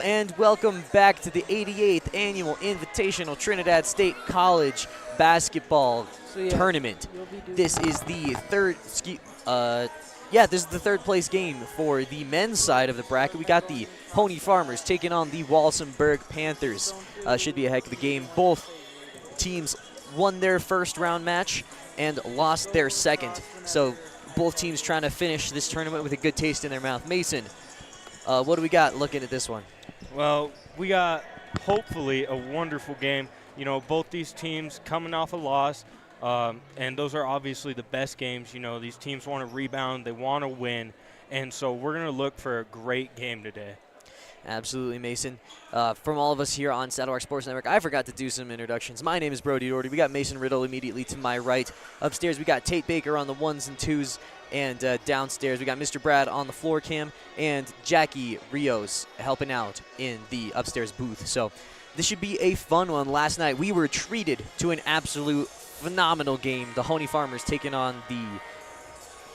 And welcome back to the 88th Annual Invitational Trinidad State College Basketball Tournament. This is the third place game for the men's side of the bracket. We got the Hoehne Farmers taking on the Walsenburg Panthers. Should be a heck of a game. Both teams won their first round match and lost their second. So both teams trying to finish this tournament with a good taste in their mouth. Mason, what do we got looking at this one? Well, we got hopefully a wonderful game. You know, both these teams coming off a loss, and those are obviously the best games. You know, these teams want to rebound, they want to win, and so we're going to look for a great game today. Absolutely, Mason. From all of us here on Saddlebark Sports Network, I forgot to do some introductions. My name is Brody Doherty. We got Mason Riddle immediately to my right. Upstairs, we got Tate Baker on the ones and twos. And downstairs, we got Mr. Brad on the floor cam and Jackie Rios helping out in the upstairs booth. So this should be a fun one. Last night, we were treated to an absolute phenomenal game. The Hoehne Farmers taking on the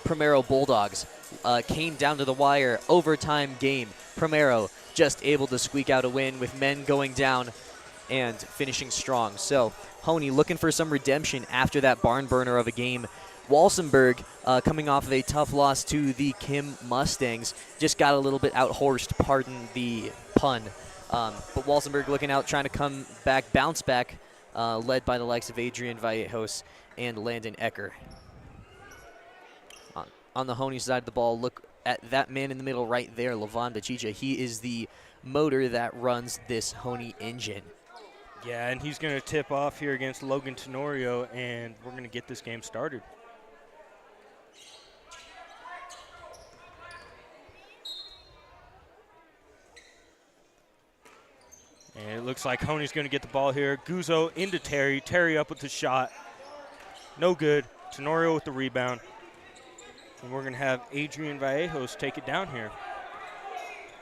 Primero Bulldogs. Came down to the wire, overtime game. Primero just able to squeak out a win with men going down and finishing strong. So Hoehne looking for some redemption after that barn burner of a game. Walsenburg, coming off of a tough loss to the Kim Mustangs, just got a little bit out-horsed, pardon the pun. But Walsenburg looking out, trying to come back, bounce back, led by the likes of Adrian Vallejos and Landon Ecker. On the Hoehne side of the ball, look at that man in the middle right there, Levon Bachicha. He is the motor that runs this Hoehne engine. Yeah, and he's going to tip off here against Logan Tenorio, and we're going to get this game started. And it looks like Hoehne's going to get the ball here. Guzzo into Terry. Terry up with the shot. No good. Tenorio with the rebound. And we're going to have Adrian Vallejos take it down here.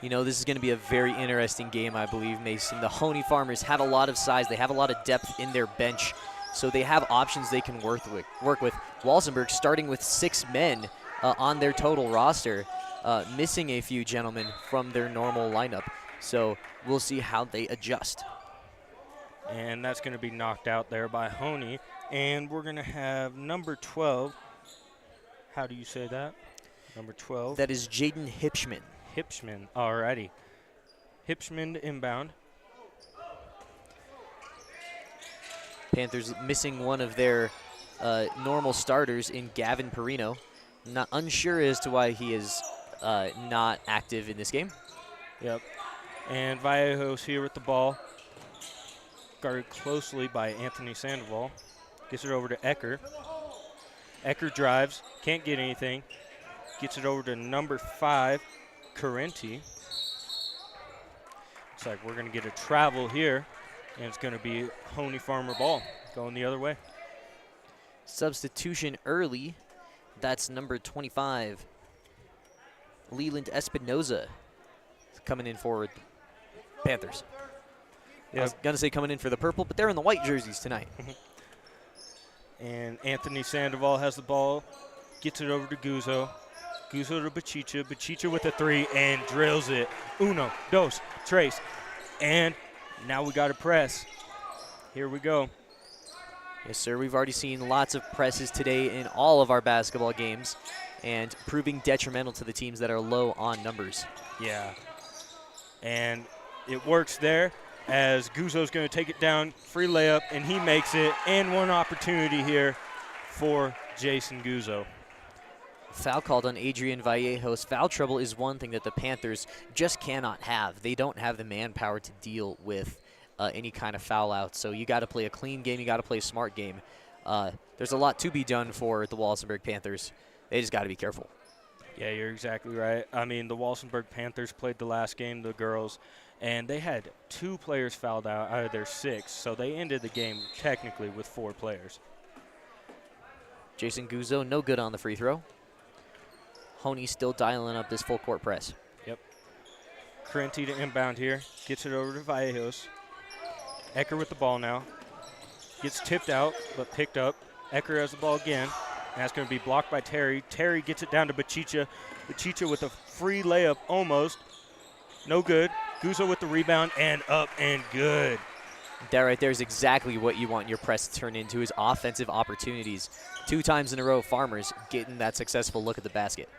You know, this is going to be a very interesting game, I believe, Mason. The Hoehne Farmers have a lot of size. They have a lot of depth in their bench, so they have options they can work with. Walsenburg starting with 6 men on their total roster, missing a few gentlemen from their normal lineup. So we'll see how they adjust. And that's going to be knocked out there by Hoehne. And we're going to have number 12. How do you say that? Number 12. That is Jaden Hipschman. Hipschman, alrighty. Hipschman to inbound. Panthers missing one of their normal starters in Gavin Perino. Not unsure as to why he is not active in this game. Yep. And Vallejos here with the ball. Guarded closely by Anthony Sandoval. Gets it over to Ecker. Ecker drives, can't get anything. Gets it over to number 5, Carenti. Looks like we're going to get a travel here, and it's going to be Hoehne Farmer ball going the other way. Substitution early. That's number 25, Leland Espinoza, coming in for Panthers. Yep. I was going to say coming in for the purple, but they're in the white jerseys tonight. And Anthony Sandoval has the ball, gets it over to Guzzo. Guzzo to Bachicha. Bachicha with a 3 and drills it. Uno, dos, tres. And now we got to press. Here we go. Yes, sir. We've already seen lots of presses today in all of our basketball games and proving detrimental to the teams that are low on numbers. Yeah. And it works there as Guzzo's going to take it down. Free layup, and he makes it. And one opportunity here for Jason Guzzo. Foul called on Adrian Vallejos. Foul trouble is one thing that the Panthers just cannot have. They don't have the manpower to deal with any kind of foul out. So you got to play a clean game. You got to play a smart game. There's a lot to be done for the Walsenburg Panthers. They just got to be careful. Yeah, you're exactly right. I mean, the Walsenburg Panthers played the last game, the girls, and they had 2 players fouled out of their 6. So they ended the game technically with 4 players. Jason Guzzo, no good on the free throw. Hoehne still dialing up this full court press. Yep. Carenti to inbound here. Gets it over to Vallejos. Ecker with the ball now. Gets tipped out, but picked up. Ecker has the ball again. And that's going to be blocked by Terry. Terry gets it down to Bachicha. Bachicha with a free layup almost. No good. Guzzo with the rebound and up and good. That right there is exactly what you want your press to turn into, is offensive opportunities. 2 times in a row, Farmers getting that successful look at the basket.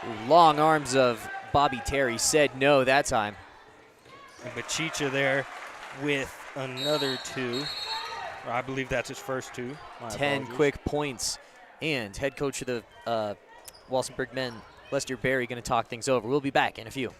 Ooh, long arms of Bobby Terry said no that time. And Bachicha there with another 2. I believe that's his first 2. 10 apologies. quick points. And head coach of the Walsenburg men, Lester Berry, going to talk things over. We'll be back in a few.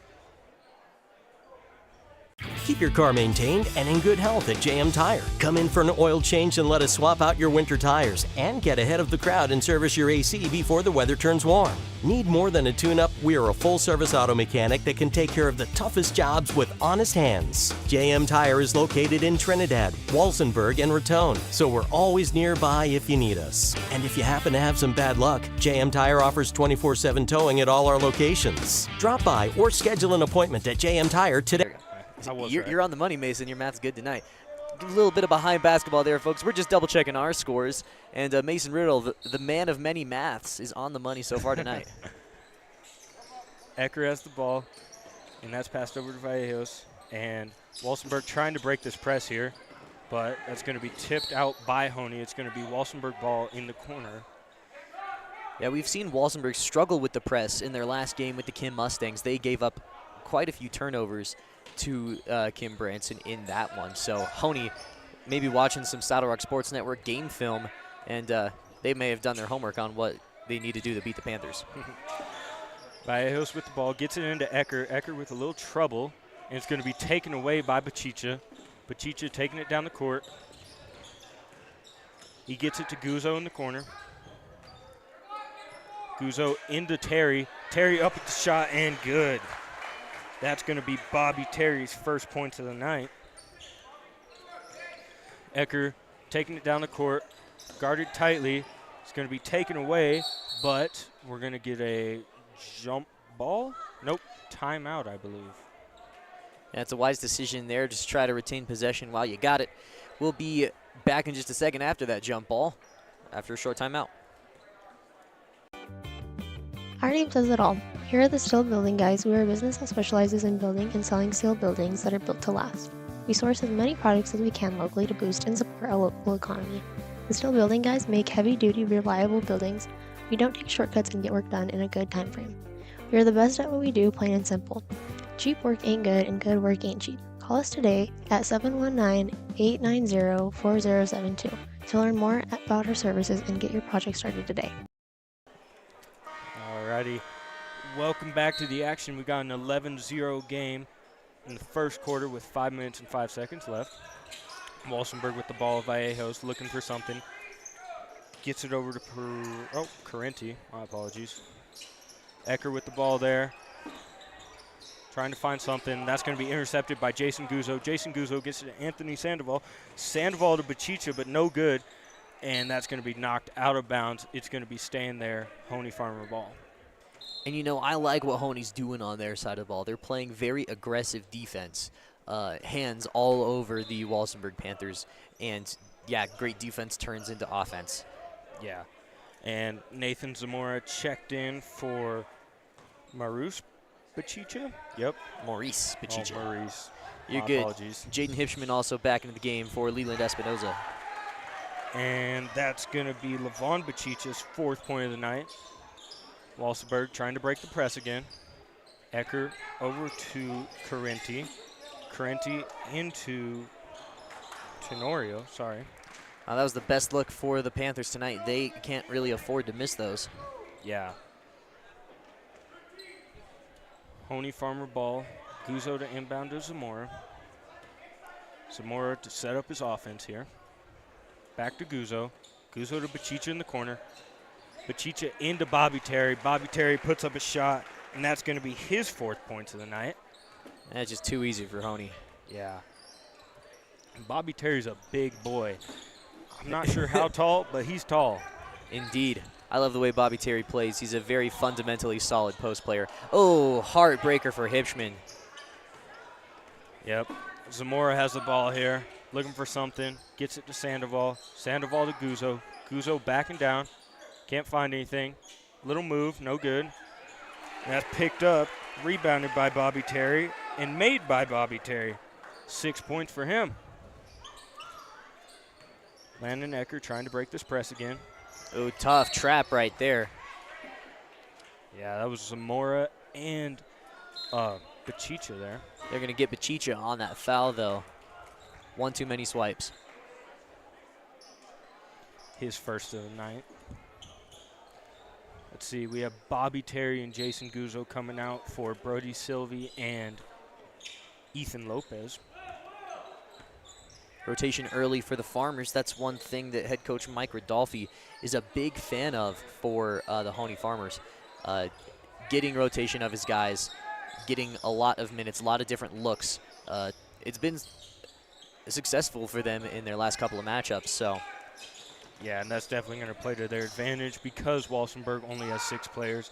Keep your car maintained and in good health at JM Tire. Come in for an oil change and let us swap out your winter tires and get ahead of the crowd and service your AC before the weather turns warm. Need more than a tune-up? We are a full-service auto mechanic that can take care of the toughest jobs with honest hands. JM Tire is located in Trinidad, Walsenburg, and Raton, so we're always nearby if you need us. And if you happen to have some bad luck, JM Tire offers 24/7 towing at all our locations. Drop by or schedule an appointment at JM Tire today. You're on the money, Mason. Your math's good tonight. A little bit of behind basketball there, folks. We're just double-checking our scores. And Mason Riddle, the man of many maths, is on the money so far tonight. Ecker has the ball, and that's passed over to Vallejos. And Walsenburg trying to break this press here, but that's going to be tipped out by Hoehne. It's going to be Walsenburg ball in the corner. Yeah, we've seen Walsenburg struggle with the press in their last game with the Kim Mustangs. They gave up quite a few turnovers to Kim Branson in that one. So Hoehne maybe watching some Saddle Rock Sports Network game film, and they may have done their homework on what they need to do to beat the Panthers. Vallejos with the ball, gets it into Ecker. Ecker with a little trouble, and it's going to be taken away by Bachicha. Bachicha taking it down the court. He gets it to Guzzo in the corner. Guzzo into Terry. Terry up at the shot and good. That's going to be Bobby Terry's first points of the night. Ecker taking it down the court, guarded tightly. It's going to be taken away, but we're going to get a jump ball? Nope, timeout, I believe. That's a wise decision there. Just try to retain possession while you got it. We'll be back in just a second after that jump ball, after a short timeout. Our name says it all. Here are the Steel Building Guys. We are a business that specializes in building and selling steel buildings that are built to last. We source as many products as we can locally to boost and support our local economy. The Steel Building Guys make heavy-duty, reliable buildings. We don't take shortcuts and get work done in a good time frame. We are the best at what we do, plain and simple. Cheap work ain't good, and good work ain't cheap. Call us today at 719-890-4072 to learn more about our services and get your project started today. Alrighty, welcome back to the action. We got an 11-0 game in the first quarter with 5 minutes and 5 seconds left. Walsenburg with the ball. Vallejos looking for something. Gets it over to Carenti. My apologies. Ecker with the ball there. Trying to find something. That's going to be intercepted by Jason Guzzo. Jason Guzzo gets it to Anthony Sandoval. Sandoval to Bachicha, but no good. And that's going to be knocked out of bounds. It's going to be staying there. Hoehne Farmer ball. And, you know, I like what Hoehne's doing on their side of the ball. They're playing very aggressive defense, hands all over the Walsenburg Panthers. And, yeah, great defense turns into offense. Yeah. And Nathan Zamora checked in for Maurice Bachicha? Yep. Maurice Bachicha. Oh, Maurice. You're My good. Apologies. Jaden Hipschman also back into the game for Leland Espinoza. And that's going to be Levon Bachicha's fourth point of the night. Walsenburg trying to break the press again. Ecker over to Carenti. Carenti into Tenorio, sorry. That was the best look for the Panthers tonight. They can't really afford to miss those. Yeah. Hoehne Farmer ball. Guzzo to inbound to Zamora. Zamora to set up his offense here. Back to Guzzo. Guzzo to Bachicha in the corner. Bachicha into Bobby Terry. Bobby Terry puts up a shot, and that's going to be his fourth points of the night. That's just too easy for Hoehne. Yeah. Bobby Terry's a big boy. I'm not sure how tall, but he's tall. Indeed. I love the way Bobby Terry plays. He's a very fundamentally solid post player. Oh, heartbreaker for Hipschman. Yep. Zamora has the ball here, looking for something. Gets it to Sandoval. Sandoval to Guzzo. Guzzo backing down. Can't find anything. Little move, no good. And that's picked up Rebounded by Bobby Terry and made by Bobby Terry. 6 points for him. Landon Ecker trying to break this press again. Oh, tough trap right there. Yeah, that was Zamora and Bachicha there. They're going to get Bachicha on that foul, though. One too many swipes. His first of the night. Let's see, we have Bobby Terry and Jason Guzzo coming out for Brody Sylvie and Ethan Lopez. Rotation early for the Farmers. That's one thing that head coach Mike Rodolfi is a big fan of for the Hoehne Farmers. Getting rotation of his guys, getting a lot of minutes, a lot of different looks. It's been successful for them in their last couple of matchups. So, yeah, and that's definitely going to play to their advantage because Walsenburg only has 6 players.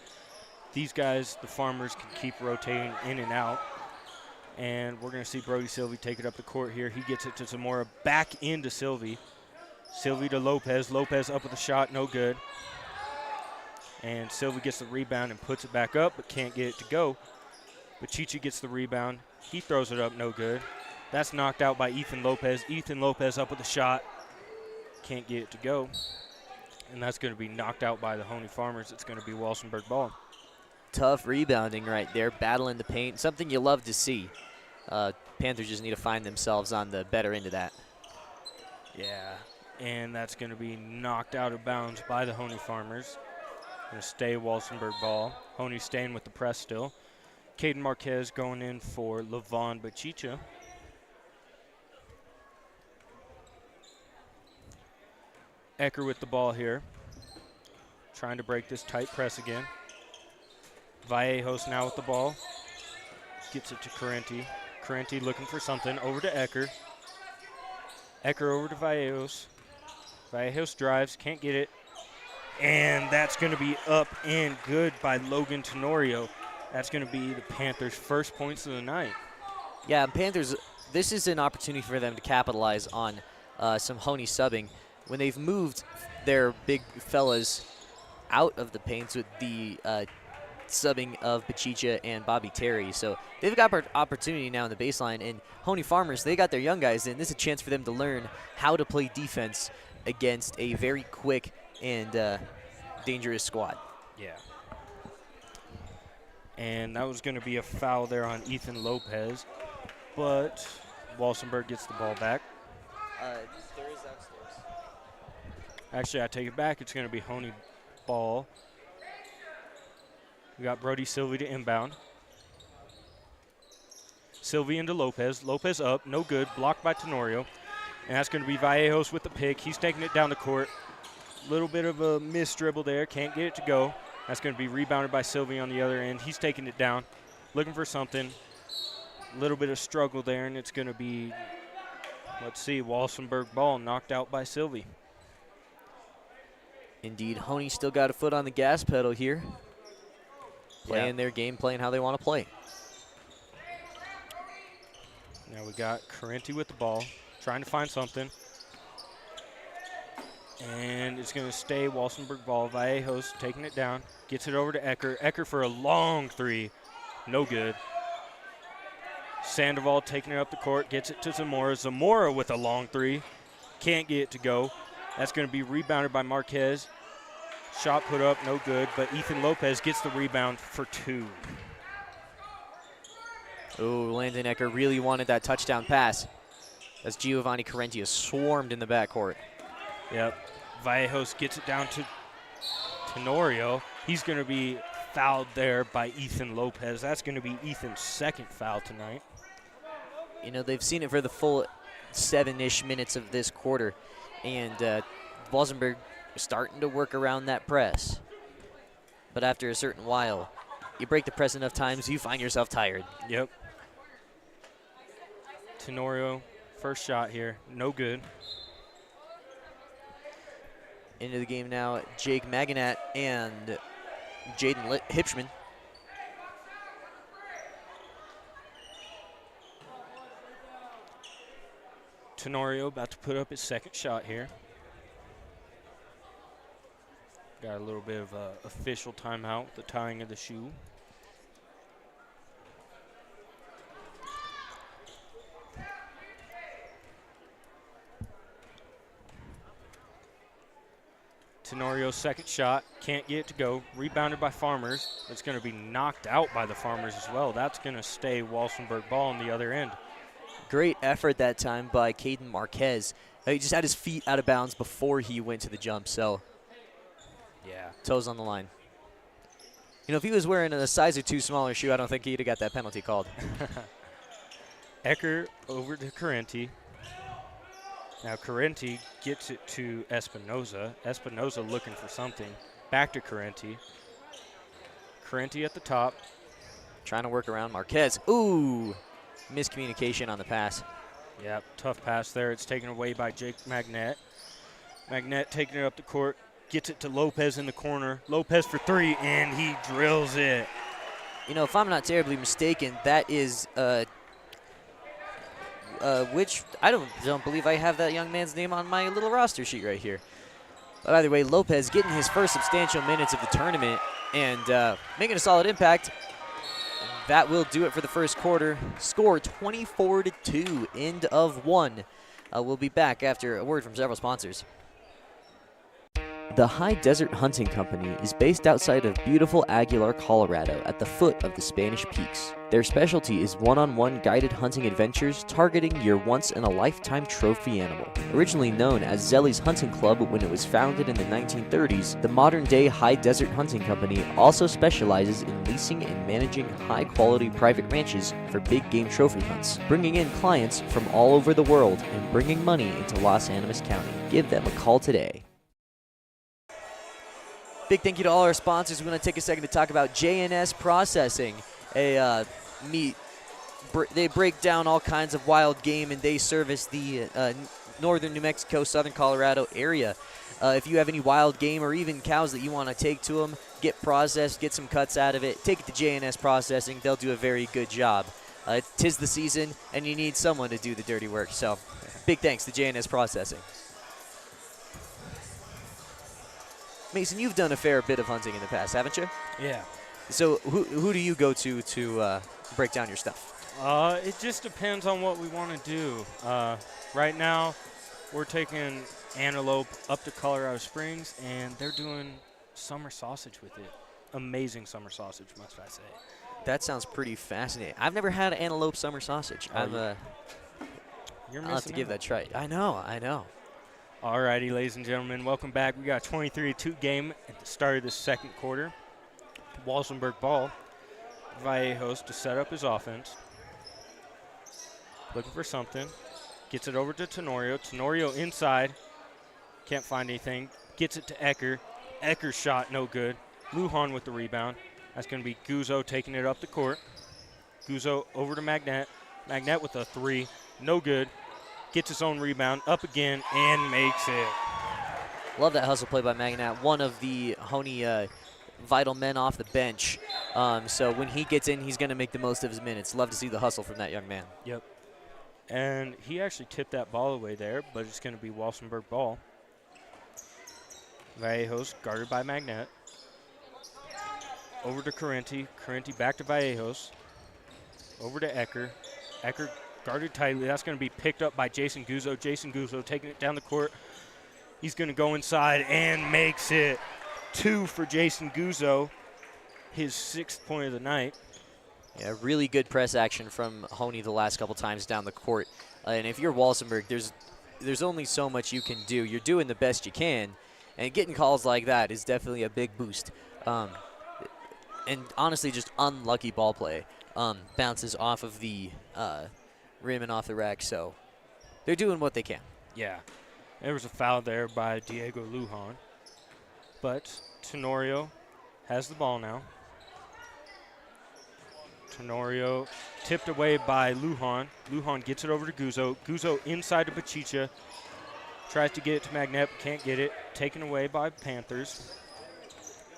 These guys, the Farmers, can keep rotating in and out. And we're going to see Brody Sylvie take it up the court here. He gets it to Zamora, back into Sylvie. Sylvie to Lopez. Lopez up with a shot, no good. And Sylvie gets the rebound and puts it back up, but can't get it to go. Bachicha gets the rebound. He throws it up, no good. That's knocked out by Ethan Lopez. Ethan Lopez up with a shot. Can't get it to go. And that's going to be knocked out by the Hoehne Farmers. It's going to be Walsenburg ball. tough rebounding right there, battling the paint, something you love to see. Panthers just need to find themselves on the better end of that. Yeah, and that's going to be knocked out of bounds by the Hoehne Farmers. Going to stay Walsenburg ball. Hoehne staying with the press still. Caden Marquez going in for Levon Bachicha. Ecker with the ball here. Trying to break this tight press again. Vallejos now with the ball. Gets it to Carenti. Carenti looking for something. Over to Ecker. Ecker over to Vallejos. Vallejos drives. Can't get it. And that's going to be up and good by Logan Tenorio. That's going to be the Panthers' first points of the night. Yeah, Panthers, this is an opportunity for them to capitalize on some Hoehne subbing. When they've moved their big fellas out of the paints with the subbing of Bachicha and Bobby Terry. So they've got opportunity now in the baseline. And Hoehne Farmers, they got their young guys in. This is a chance for them to learn how to play defense against a very quick and dangerous squad. Yeah. And that was going to be a foul there on Ethan Lopez. But Walsenburg gets the ball back. There is upstairs. Actually, I take it back. It's going to be Hoehne ball. We got Brody Sylvie to inbound. Sylvie into Lopez. Lopez up, no good. Blocked by Tenorio. And that's going to be Vallejos with the pick. He's taking it down the court. Little bit of a missed dribble there. Can't get it to go. That's going to be rebounded by Sylvie on the other end. He's taking it down, looking for something. Little bit of struggle there, and it's going to be, let's see, Walsenburg ball knocked out by Sylvie. Indeed, Hoehne still got a foot on the gas pedal here. Playing Yeah. their game, playing how they want to play. Now we got Carenti with the ball, trying to find something. And it's going to stay Walsenburg ball. Vallejos taking it down, gets it over to Ecker. Ecker for a long three, no good. Sandoval taking it up the court, gets it to Zamora. Zamora with a long three, can't get it to go. That's going to be rebounded by Marquez. Shot put up, no good, but Ethan Lopez gets the rebound for two. Oh, Landon Ecker really wanted that touchdown pass as Giovanni Carenti is swarmed in the backcourt. Yep. Vallejos gets it down to Tenorio. He's going to be fouled there by Ethan Lopez. That's going to be Ethan's second foul tonight. You know, they've seen it for the full 7-ish minutes of this quarter, and Walsenburg starting to work around that press. But after a certain while, you break the press enough times, you find yourself tired. Yep. Tenorio, first shot here, no good. Into the game now, Jake Maganat and Jaden Hipschman. Tenorio about to put up his second shot here. Got a little bit of official timeout with the tying of the shoe. Tenorio's second shot, can't get it to go. Rebounded by Farmers. It's going to be knocked out by the Farmers as well. That's going to stay Walsenburg ball on the other end. Great effort that time by Caden Marquez. He just had his feet out of bounds before he went to the jump, so Yeah. toes on the line. You know, if he was wearing a size or 2 smaller shoe, I don't think he'd have got that penalty called. Ecker over to Carenti. Now Carenti gets it to Espinoza. Espinoza looking for something. Back to Carenti. Carenti at the top. Trying to work around Marquez. Ooh, miscommunication on the pass. Yep, tough pass there. It's taken away by Jake Magnette. Magnette taking it up the court. Gets it to Lopez in the corner. Lopez for 3, and he drills it. You know, if I'm not terribly mistaken, that is which I don't believe I have that young man's name on my little roster sheet right here. But either way, Lopez getting his first substantial minutes of the tournament and making a solid impact. That will do it for the first quarter. Score 24-2, end of 1. We'll be back after a word from several sponsors. The High Desert Hunting Company is based outside of beautiful Aguilar, Colorado, at the foot of the Spanish Peaks. Their specialty is one-on-one guided hunting adventures targeting your once-in-a-lifetime trophy animal. Originally known as Zelly's Hunting Club when it was founded in the 1930s, the modern-day High Desert Hunting Company also specializes in leasing and managing high-quality private ranches for big game trophy hunts, bringing in clients from all over the world and bringing money into Los Animas County. Give them a call today. Big thank you to all our sponsors. We're going to take a second to talk about JNS Processing. They break down all kinds of wild game, and they service the northern New Mexico, southern Colorado area. If you have any wild game or even cows that you want to take to them, get processed, get some cuts out of it, take it to JNS Processing. They'll do a very good job. 'Tis the season, and you need someone to do the dirty work. So big thanks to JNS Processing. Mason, you've done a fair bit of hunting in the past, haven't you? Yeah. So who do you go to break down your stuff? It just depends on what we want to do. Right now, we're taking antelope up to Colorado Springs, and they're doing summer sausage with it. Amazing summer sausage, must I say. That sounds pretty fascinating. I've never had antelope summer sausage. You're I'll have to give that a try. I know. Alrighty, ladies and gentlemen, welcome back. We got a 23-2 game at the start of the second quarter. Walsenburg ball. Vallejos to set up his offense. Looking for something. Gets it over to Tenorio. Tenorio inside. Can't find anything. Gets it to Ecker. Ecker's shot, no good. Lujan with the rebound. That's going to be Guzzo taking it up the court. Guzzo over to Magnette. Magnette with a 3. No good. Gets his own rebound, up again, and makes it. Love that hustle play by Magnat, one of the Hoehne vital men off the bench. So when he gets in, he's going to make the most of his minutes. Love to see the hustle from that young man. Yep. And he actually tipped that ball away there, but it's going to be Walsenburg ball. Vallejos guarded by Magnette. Over to Carenti. Carenti back to Vallejos. Over to Ecker. Ecker guarded tightly. That's going to be picked up by Jason Guzzo. Jason Guzzo taking it down the court. He's going to go inside and makes it 2 for Jason Guzzo, his 6th point of the night. Yeah, really good press action from Hoehne the last couple times down the court. And if you're Walsenburg, there's only so much you can do. You're doing the best you can, and getting calls like that is definitely a big boost. And honestly, just unlucky ball play. Bounces off of the rim and off the rack, so they're doing what they can. Yeah. There was a foul there by Diego Lujan. But Tenorio has the ball now. Tenorio tipped away by Lujan. Lujan gets it over to Guzzo. Guzzo inside to Pachicha. Tries to get it to Magnette, can't get it. Taken away by Panthers.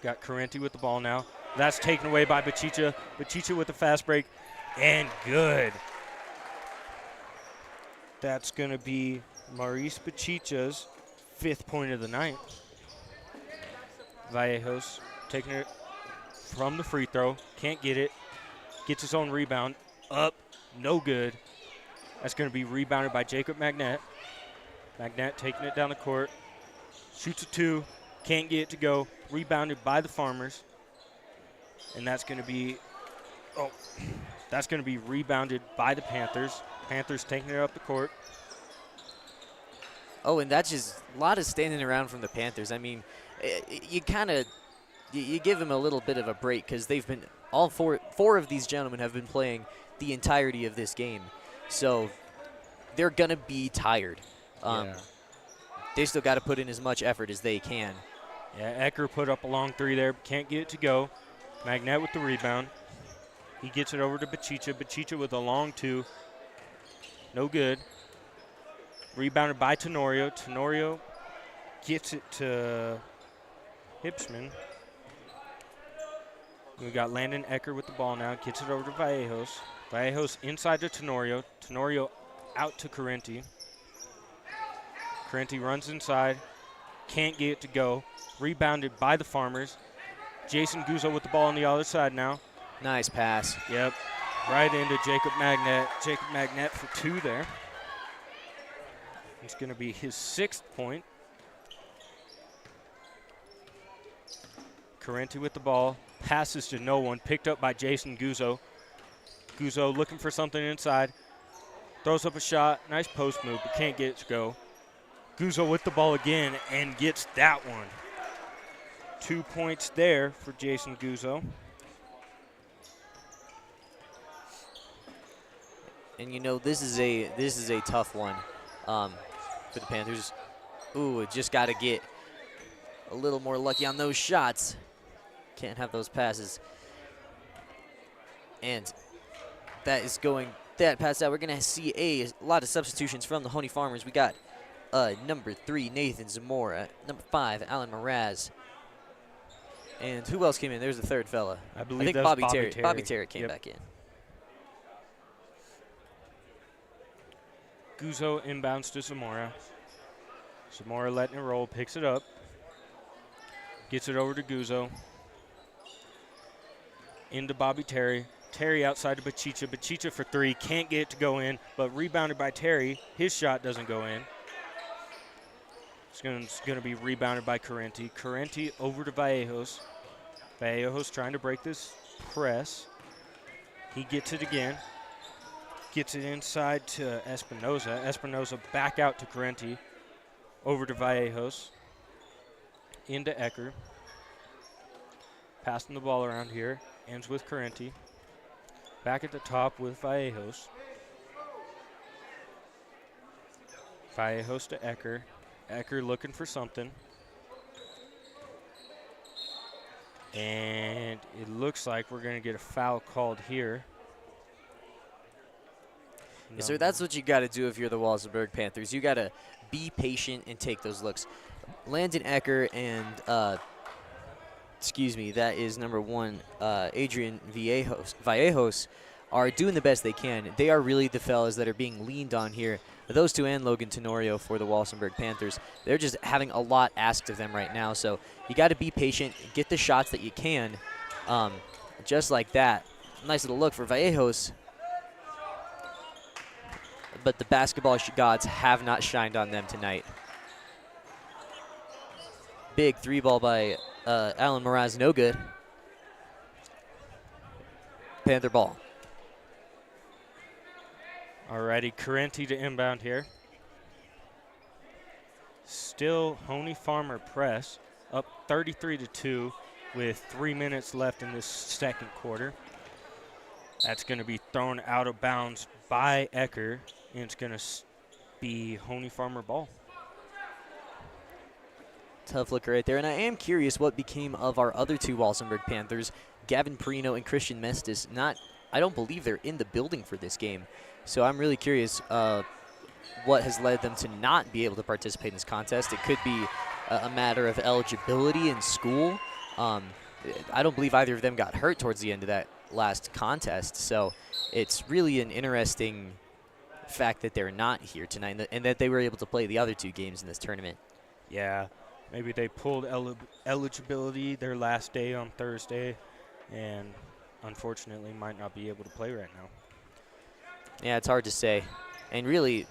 Got Carenti with the ball now. That's taken away by Pachicha. Pachicha with the fast break, and good. That's going to be Maurice Pachicha's 5th point of the night. Vallejos taking it from the free throw. Can't get it. Gets his own rebound. Up. No good. That's going to be rebounded by Jacob Magnette. Magnette taking it down the court. Shoots a 2. Can't get it to go. Rebounded by the Farmers. And that's going to be rebounded by the Panthers. Panthers taking it up the court. Oh, and that's just a lot of standing around from the Panthers. I mean, you kind of you give them a little bit of a break because they've been all four of these gentlemen have been playing the entirety of this game, so they're gonna be tired. They still got to put in as much effort as they can. Yeah, Ecker put up a long three there, but can't get it to go. Magnet with the rebound. He gets it over to Bachicha. Bachicha with a long two. No good. Rebounded by Tenorio. Tenorio gets it to Hipsman. We got Landon Ecker with the ball now. Gets it over to Vallejos. Vallejos inside to Tenorio. Tenorio out to Carenti. Carenti runs inside. Can't get it to go. Rebounded by the Farmers. Jason Guzzo with the ball on the other side now. Nice pass. Yep. Right into Jacob Magnet. Jacob Magnet for two there. It's going to be his 6th point. Carenti with the ball. Passes to no one. Picked up by Jason Guzzo. Guzzo looking for something inside. Throws up a shot. Nice post move, but can't get it to go. Guzzo with the ball again and gets that one. 2 points there for Jason Guzzo. And you know this is a tough one for the Panthers. Ooh, just got to get a little more lucky on those shots. Can't have those passes. And that pass out. We're gonna see a lot of substitutions from the Hoehne Farmers. We got number 3 Nathan Zamora, number 5 Alan Mraz. And who else came in? There's the third fella. I believe think that was Bobby Terry. Bobby Terry came back in. Guzzo inbounds to Zamora. Zamora letting it roll, picks it up. Gets it over to Guzzo. Into Bobby Terry. Terry outside to Bachicha. Bachicha for 3. Can't get it to go in, but rebounded by Terry. His shot doesn't go in. It's going to be rebounded by Carenti. Carenti over to Vallejos. Vallejos trying to break this press. He gets it again. Gets it inside to Espinoza. Espinoza back out to Carenti. Over to Vallejos. Into Ecker. Passing the ball around here. Ends with Carenti. Back at the top with Vallejos. Vallejos to Ecker. Ecker looking for something. And it looks like we're going to get a foul called here. No. So that's what you got to do if you're the Walsenburg Panthers. You got to be patient and take those looks. Landon Ecker and, that is number 1, Adrian Vallejos, are doing the best they can. They are really the fellas that are being leaned on here. Those two and Logan Tenorio for the Walsenburg Panthers. They're just having a lot asked of them right now. So you got to be patient, get the shots that you can, just like that. Nice little look for Vallejos. But the basketball gods have not shined on them tonight. Big 3-ball by Alan Mraz, no good. Panther ball. Alrighty, Carenti to inbound here. Still Hoehne Farmer press, up 33-2 with 3 minutes left in this second quarter. That's going to be thrown out of bounds by Ecker, and it's going to be Hoehne Farmer ball. Tough look right there. And I am curious what became of our other 2 Walsenburg Panthers, Gavin Perino and Christian Mestis. I don't believe they're in the building for this game. So I'm really curious what has led them to not be able to participate in this contest. It could be a matter of eligibility in school. I don't believe either of them got hurt towards the end of that last contest. So it's really an interesting fact that they're not here tonight and that they were able to play the other 2 games in this tournament. Yeah, maybe they pulled eligibility their last day on Thursday and unfortunately might not be able to play right now. Yeah, it's hard to say. And really,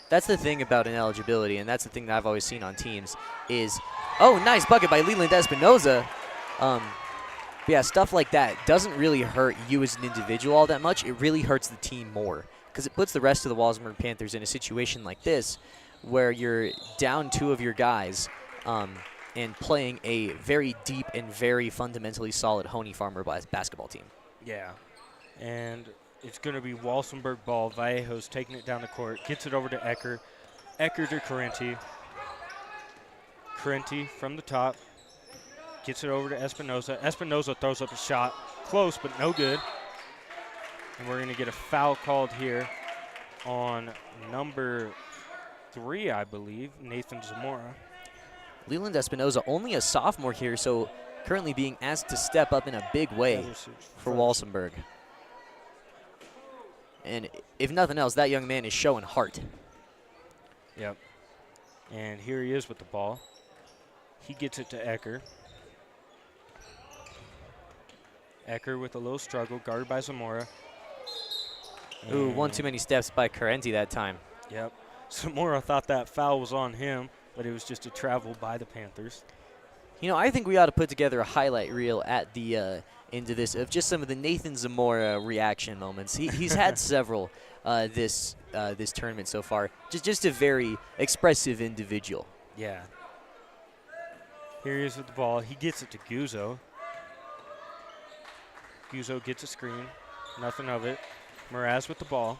That's the thing about ineligibility, and that's the thing that I've always seen on teams is, oh, nice bucket by Leland Espinoza. Yeah, stuff like that doesn't really hurt you as an individual all that much. It really hurts the team more because it puts the rest of the Walsenburg Panthers in a situation like this where you're down 2 of your guys and playing a very deep and very fundamentally solid Hoehne Farmer basketball team. Yeah, and it's going to be Walsenburg ball. Vallejo's taking it down the court, gets it over to Ecker. Ecker to Carenti. Carenti from the top, gets it over to Espinoza. Espinoza throws up a shot, close but no good. And we're going to get a foul called here on number 3, I believe, Nathan Zamora. Leland Espinoza, only a sophomore here, so currently being asked to step up in a big way for Walsenburg. And if nothing else, that young man is showing heart. Yep. And here he is with the ball. He gets it to Ecker. Ecker with a little struggle, guarded by Zamora. Ooh, one too many steps by Carenti that time. Yep. Zamora thought that foul was on him, but it was just a travel by the Panthers. You know, I think we ought to put together a highlight reel at the end of this of just some of the Nathan Zamora reaction moments. He's had several this tournament so far. Just a very expressive individual. Yeah. Here he is with the ball. He gets it to Guzzo. Guzzo gets a screen. Nothing of it. Mraz with the ball.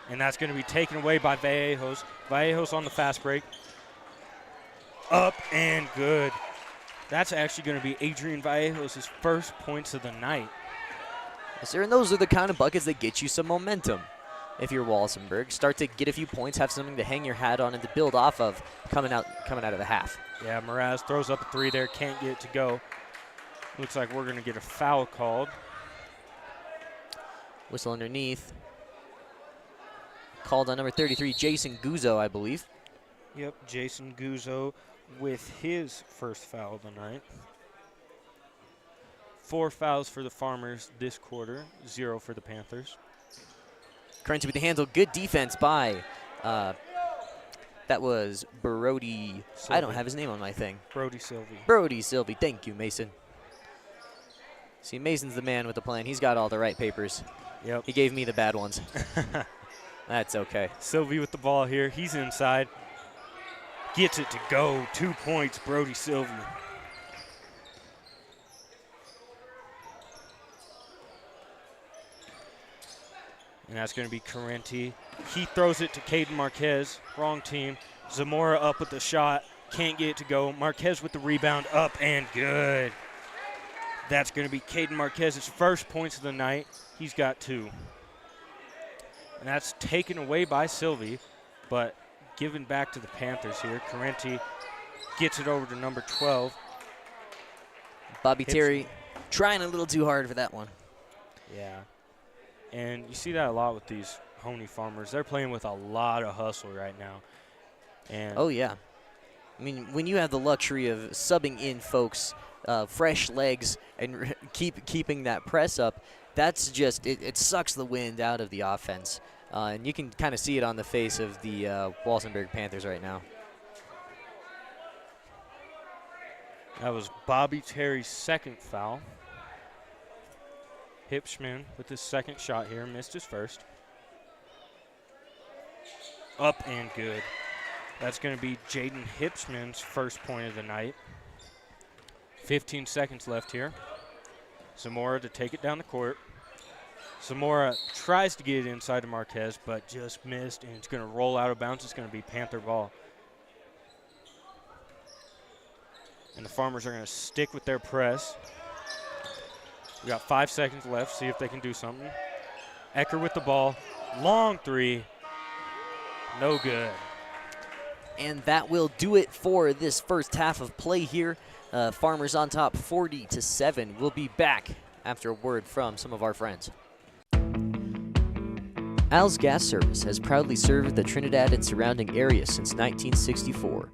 And that's going to be taken away by Vallejos. Vallejos on the fast break. Up and good. That's actually going to be Adrian Vallejos' first points of the night. Yes, sir, and those are the kind of buckets that get you some momentum. If you're Walsenburg, start to get a few points, have something to hang your hat on and to build off of coming out of the half. Yeah, Mraz throws up a 3 there, can't get it to go. Looks like we're going to get a foul called. Whistle underneath. Called on number 33, Jason Guzzo, I believe. Yep, Jason Guzzo with his first foul of the night. 4 fouls for the Farmers this quarter, 0 for the Panthers. Carenti with the handle. Good defense by, that was Brody. Sylvie. I don't have his name on my thing. Brody Sylvie. Brody Sylvie. Thank you, Mason. See, Mason's the man with the plan. He's got all the right papers. Yep. He gave me the bad ones. That's okay. Sylvie with the ball here. He's inside. Gets it to go. 2 points, Brody Sylvie. And that's going to be Carenti. He throws it to Caden Marquez. Wrong team. Zamora up with the shot. Can't get it to go. Marquez with the rebound. Up and good. That's going to be Caden Marquez's first points of the night. He's got 2. And that's taken away by Sylvie, but given back to the Panthers here. Carenti gets it over to number 12. Bobby Terry trying a little too hard for that one. Yeah. And you see that a lot with these Hoehne Farmers. They're playing with a lot of hustle right now. And oh, yeah. I mean, when you have the luxury of subbing in folks, fresh legs, and keeping that press up, that's just, it sucks the wind out of the offense. And you can kind of see it on the face of the Walsenburg Panthers right now. That was Bobby Terry's second foul. Hipschman with his second shot here, missed his first. Up and good. That's going to be Jaden Hipschman's first point of the night. 15 seconds left here. Zamora to take it down the court. Zamora tries to get it inside to Marquez, but just missed, and it's going to roll out of bounds. It's going to be Panther ball. And the Farmers are going to stick with their press. We got 5 seconds left, see if they can do something. Ecker with the ball. Long 3. No good. And that will do it for this first half of play here. Farmers on top 40-7. We'll be back after a word from some of our friends. Al's Gas Service has proudly served the Trinidad and surrounding area since 1964.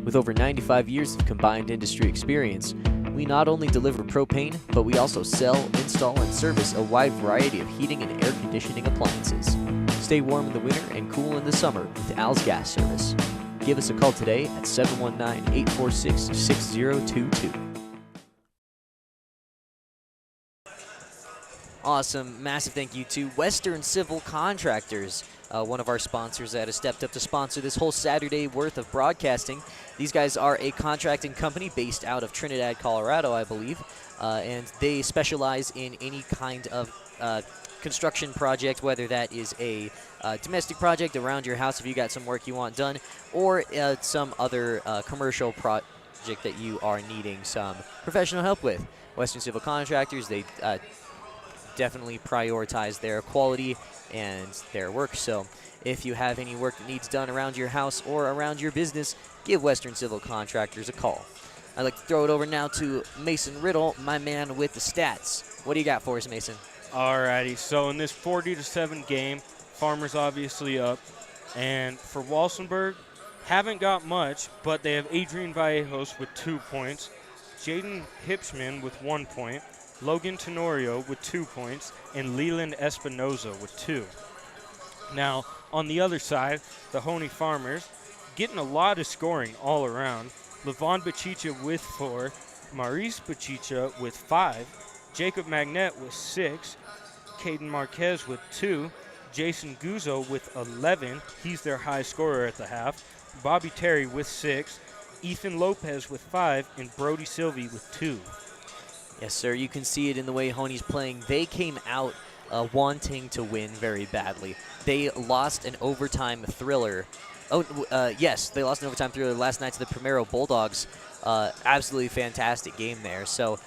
With over 95 years of combined industry experience, we not only deliver propane, but we also sell, install, and service a wide variety of heating and air conditioning appliances. Stay warm in the winter and cool in the summer with Al's Gas Service. Give us a call today at 719-846-6022. Awesome. Massive thank you to Western Civil Contractors, one of our sponsors that has stepped up to sponsor this whole Saturday worth of broadcasting. These guys are a contracting company based out of Trinidad, Colorado, I believe, and they specialize in any kind of construction project, whether that is a domestic project around your house if you got some work you want done, or some other commercial project that you are needing some professional help with. Western Civil Contractors, they definitely prioritize their quality and their work. So if you have any work that needs done around your house or around your business, give Western Civil Contractors a call. I'd like to throw it over now to Mason Riddle, my man with the stats. What do you got for us, Mason? Alrighty, so in this 40-7 game, Farmers obviously up. And for Walsenburg, haven't got much, but they have Adrian Vallejos with 2 points, Jaden Hipschman with 1 point, Logan Tenorio with 2 points, and Leland Espinoza with 2. Now, on the other side, the Hoehne Farmers getting a lot of scoring all around. Levon Bachicha with 4, Maurice Bachicha with 5, Jacob Magnet with 6, Caden Marquez with 2, Jason Guzzo with 11. He's their high scorer at the half. Bobby Terry with 6, Ethan Lopez with 5, and Brody Sylvie with 2. Yes, sir. You can see it in the way Hoehne's playing. They came out wanting to win very badly. They lost an overtime thriller. Yes, they lost an overtime thriller last night to the Primero Bulldogs. Absolutely fantastic game there. So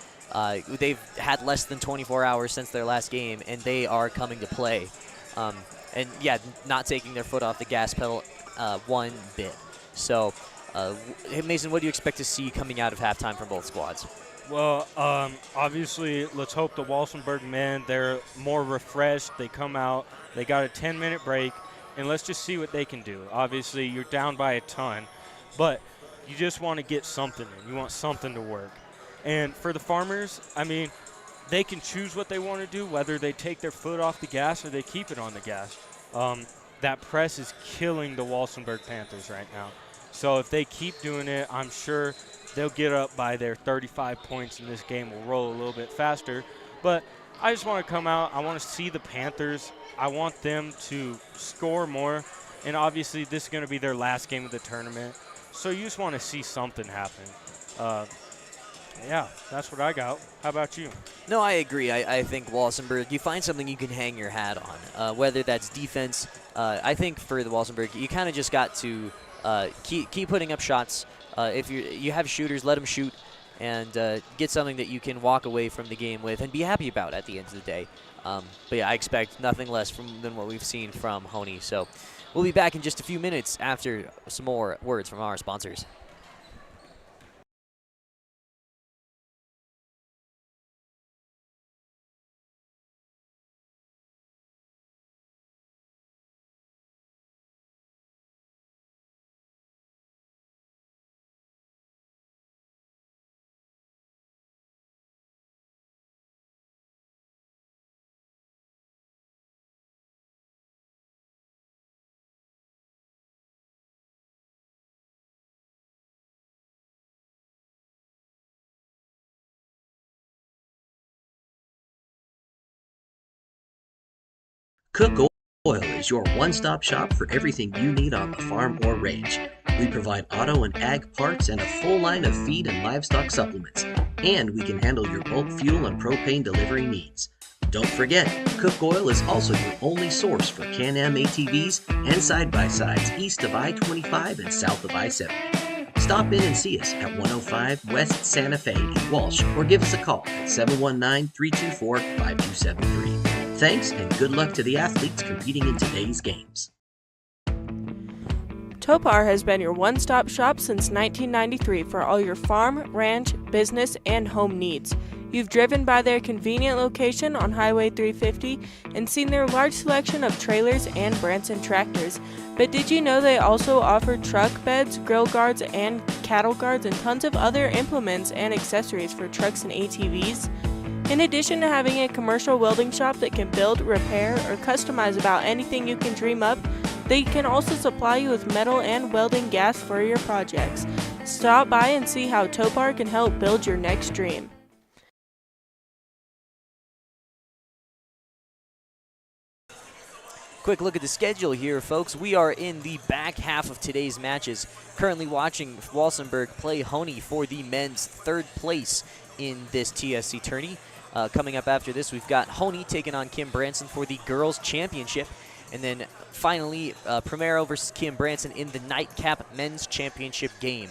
they've had less than 24 hours since their last game, and they are coming to play. And, yeah, not taking their foot off the gas pedal one bit. So, hey, Mason, what do you expect to see coming out of halftime from both squads? Well, obviously, let's hope the Walsenburg men, they're more refreshed. They come out, they got a 10-minute break, and let's just see what they can do. Obviously, you're down by a ton, but you just want to get something in. You want something to work. And for the Farmers, I mean, they can choose what they want to do, whether they take their foot off the gas or they keep it on the gas. That press is killing the Walsenburg Panthers right now. So if they keep doing it, I'm sure they'll get up by their 35 points, and this game will roll a little bit faster. But I just want to come out. I want to see the Panthers. I want them to score more. And obviously, this is going to be their last game of the tournament. So you just want to see something happen. Yeah, that's what I got. How about you? No, I agree. I think Walsenburg, you find something you can hang your hat on, whether that's defense. I think for the Walsenburg, you kind of just got to keep putting up shots. If you have shooters, let them shoot, and get something that you can walk away from the game with and be happy about at the end of the day. But yeah, I expect nothing less than what we've seen from Hoehne. So we'll be back in just a few minutes after some more words from our sponsors. Cook Oil is your one-stop shop for everything you need on the farm or range. We provide auto and ag parts and a full line of feed and livestock supplements. And we can handle your bulk fuel and propane delivery needs. Don't forget, Cook Oil is also your only source for Can-Am ATVs and side-by-sides east of I-25 and south of I-70. Stop in and see us at 105 West Santa Fe in Walsh, or give us a call at 719-324-5273. Thanks, and good luck to the athletes competing in today's games. Topar has been your one-stop shop since 1993 for all your farm, ranch, business, and home needs. You've driven by their convenient location on Highway 350 and seen their large selection of trailers and Branson tractors. But did you know they also offer truck beds, grill guards, and cattle guards, and tons of other implements and accessories for trucks and ATVs? In addition to having a commercial welding shop that can build, repair, or customize about anything you can dream up, they can also supply you with metal and welding gas for your projects. Stop by and see how Topar can help build your next dream. Quick look at the schedule here, folks. We are in the back half of today's matches. Currently watching Walsenburg play Hoehne for the men's third place in this TSC tourney. Coming up after this, we've got Hoehne taking on Kim Branson for the girls' championship. And then finally, Primero versus Kim Branson in the nightcap men's championship game.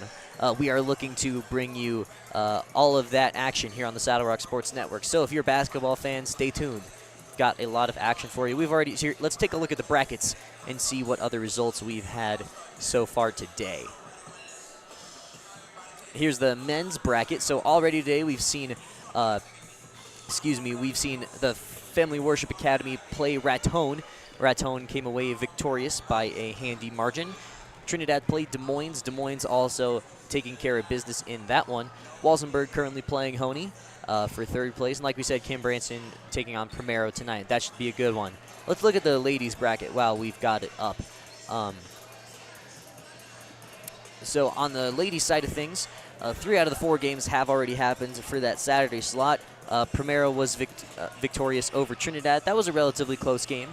We are looking to bring you all of that action here on the Saddle Rock Sports Network. So if you're a basketball fan, stay tuned. Got a lot of action for you. We've already here. Let's take a look at the brackets and see what other results we've had so far today. Here's the men's bracket. So already today we've seen, we've seen the Family Worship Academy play Raton. Raton came away victorious by a handy margin. Trinidad played Des Moines. Des Moines also taking care of business in that one. Walsenburg currently playing Hoehne for third place. And like we said, Kim Branson taking on Primero tonight. That should be a good one. Let's look at the ladies bracket. Wow, we've got it up. So on the ladies side of things, 3 out of the 4 games have already happened for that Saturday slot. Primero was victorious over Trinidad. That was a relatively close game.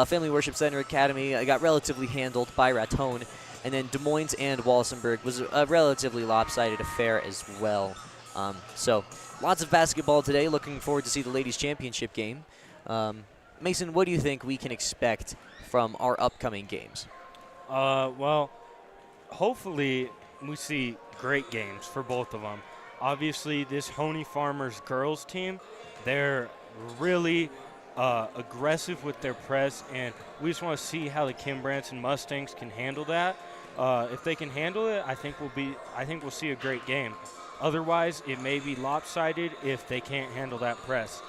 Family Worship Center Academy got relatively handled by Raton. And then Des Moines and Walsenburg was a relatively lopsided affair as well. So lots of basketball today. Looking forward to see the ladies' championship game. Mason, what do you think we can expect from our upcoming games? Well, hopefully we see great games for both of them. Obviously, this Hoehne Farmers girls team, they're really aggressive with their press, and we just want to see how the Kim Branson Mustangs can handle that. If they can handle it, I think we'll see a great game. Otherwise, it may be lopsided if they can't handle that press.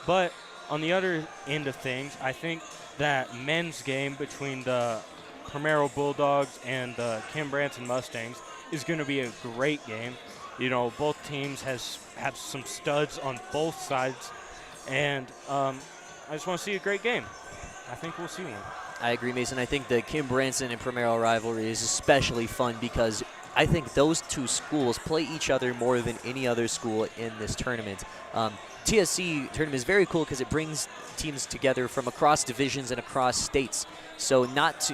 But on the other end of things, I think that men's game between the Primero Bulldogs and the Kim Branson Mustangs is going to be a great game. You know, both teams have some studs on both sides, and I just want to see a great game. I think we'll see one. I agree, Mason. I think the Kim Branson and Primero rivalry is especially fun because I think those two schools play each other more than any other school in this tournament. TSC tournament is very cool because it brings teams together from across divisions and across states. So not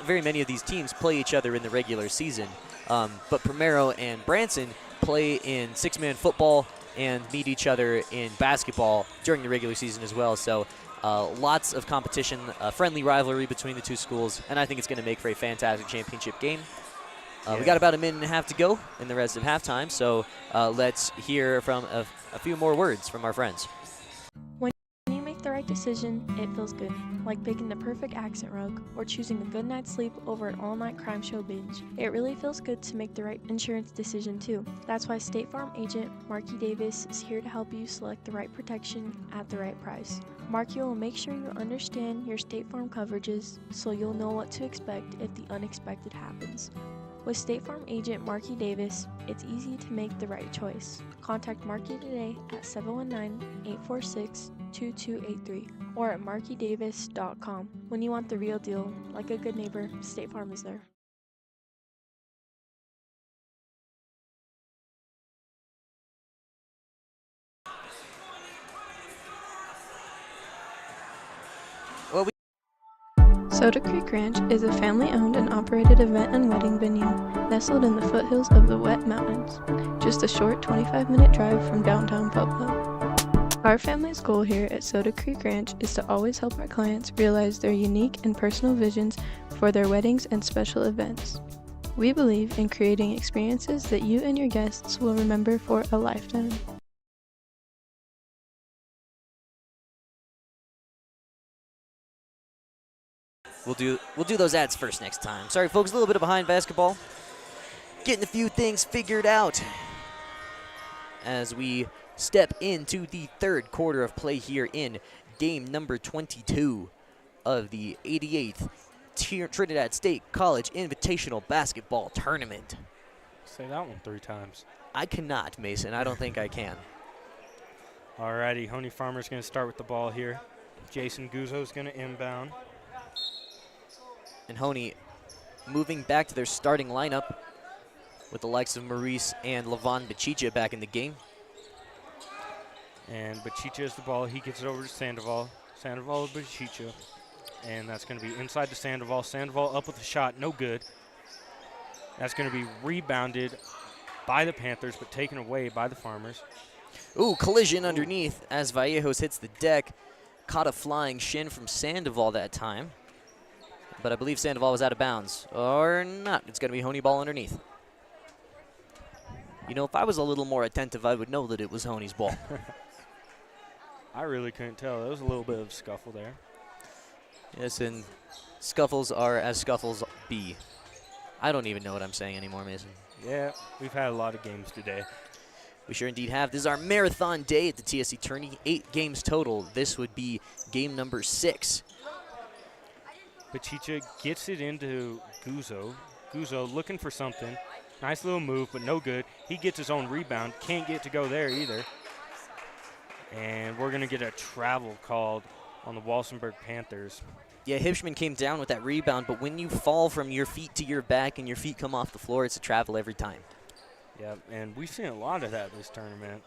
very many of these teams play each other in the regular season. But Primero and Branson play in 6-man football and meet each other in basketball during the regular season as well. So lots of competition, friendly rivalry between the two schools, and I think it's going to make for a fantastic championship game. We got about a minute and a half to go in the rest of halftime, so let's hear from a few more words from our friends. When you make the right decision, it feels good, like picking the perfect accent rug or choosing a good night's sleep over an all-night crime show binge. It really feels good to make the right insurance decision too. That's why State Farm agent Marky Davis is here to help you select the right protection at the right price. Marky will make sure you understand your State Farm coverages so you'll know what to expect if the unexpected happens. With State Farm agent Marky Davis, it's easy to make the right choice. Contact Marky today at 719-846-2283 or at markydavis.com. When you want the real deal, like a good neighbor, State Farm is there. Soda Creek Ranch is a family-owned and operated event and wedding venue nestled in the foothills of the Wet Mountains, just a short 25-minute drive from downtown Pueblo. Our family's goal here at Soda Creek Ranch is to always help our clients realize their unique and personal visions for their weddings and special events. We believe in creating experiences that you and your guests will remember for a lifetime. We'll do those ads first next time. Sorry, folks, a little bit of behind basketball. Getting a few things figured out as we step into the third quarter of play here in game number 22 of the 88th Trinidad State College Invitational Basketball Tournament. Say that one 3 times. I cannot, Mason. I don't think I can. Alrighty, Hoehne Farmer's going to start with the ball here. Jason Guzzo's going to inbound. And Hoehne moving back to their starting lineup with the likes of Maurice and Levon Bachicha back in the game. And Bachicha has the ball. He gets it over to Sandoval. Sandoval to Bachicha. And that's going to be inside to Sandoval. Sandoval up with a shot, no good. That's going to be rebounded by the Panthers, but taken away by the Farmers. Ooh, collision underneath as Vallejos hits the deck. Caught a flying shin from Sandoval that time. But I believe Sandoval was out of bounds. Or not. It's going to be Hoehne ball underneath. You know, if I was a little more attentive, I would know that it was Hoehne's ball. I really couldn't tell. There was a little bit of scuffle there. Yes, and scuffles are as scuffles be. I don't even know what I'm saying anymore, Mason. Yeah, we've had a lot of games today. We sure indeed have. This is our marathon day at the TSC tourney. 8 games total. This would be game number 6. Bachicha gets it into Guzzo. Guzzo looking for something. Nice little move, but no good. He gets his own rebound. Can't get to go there either. And we're going to get a travel called on the Walsenburg Panthers. Yeah, Hipschman came down with that rebound, but when you fall from your feet to your back and your feet come off the floor, it's a travel every time. Yeah, and we've seen a lot of that this tournament.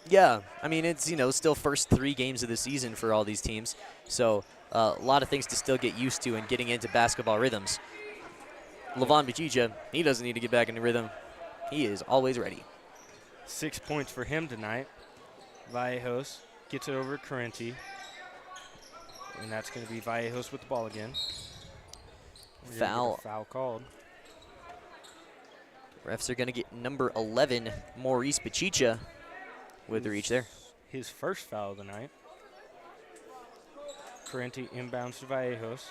Yeah, I mean, it's, you know, still first 3 games of the season for all these teams. So a lot of things to still get used to and getting into basketball rhythms. Levon Bachicha, he doesn't need to get back into rhythm. He is always ready. 6 points for him tonight. Vallejos gets it over to Carenti. And that's going to be Vallejos with the ball again. Foul. Foul called. Refs are going to get number 11, Maurice Bachicha, with the reach there. His first foul of the night. Carenti inbounds to Vallejos.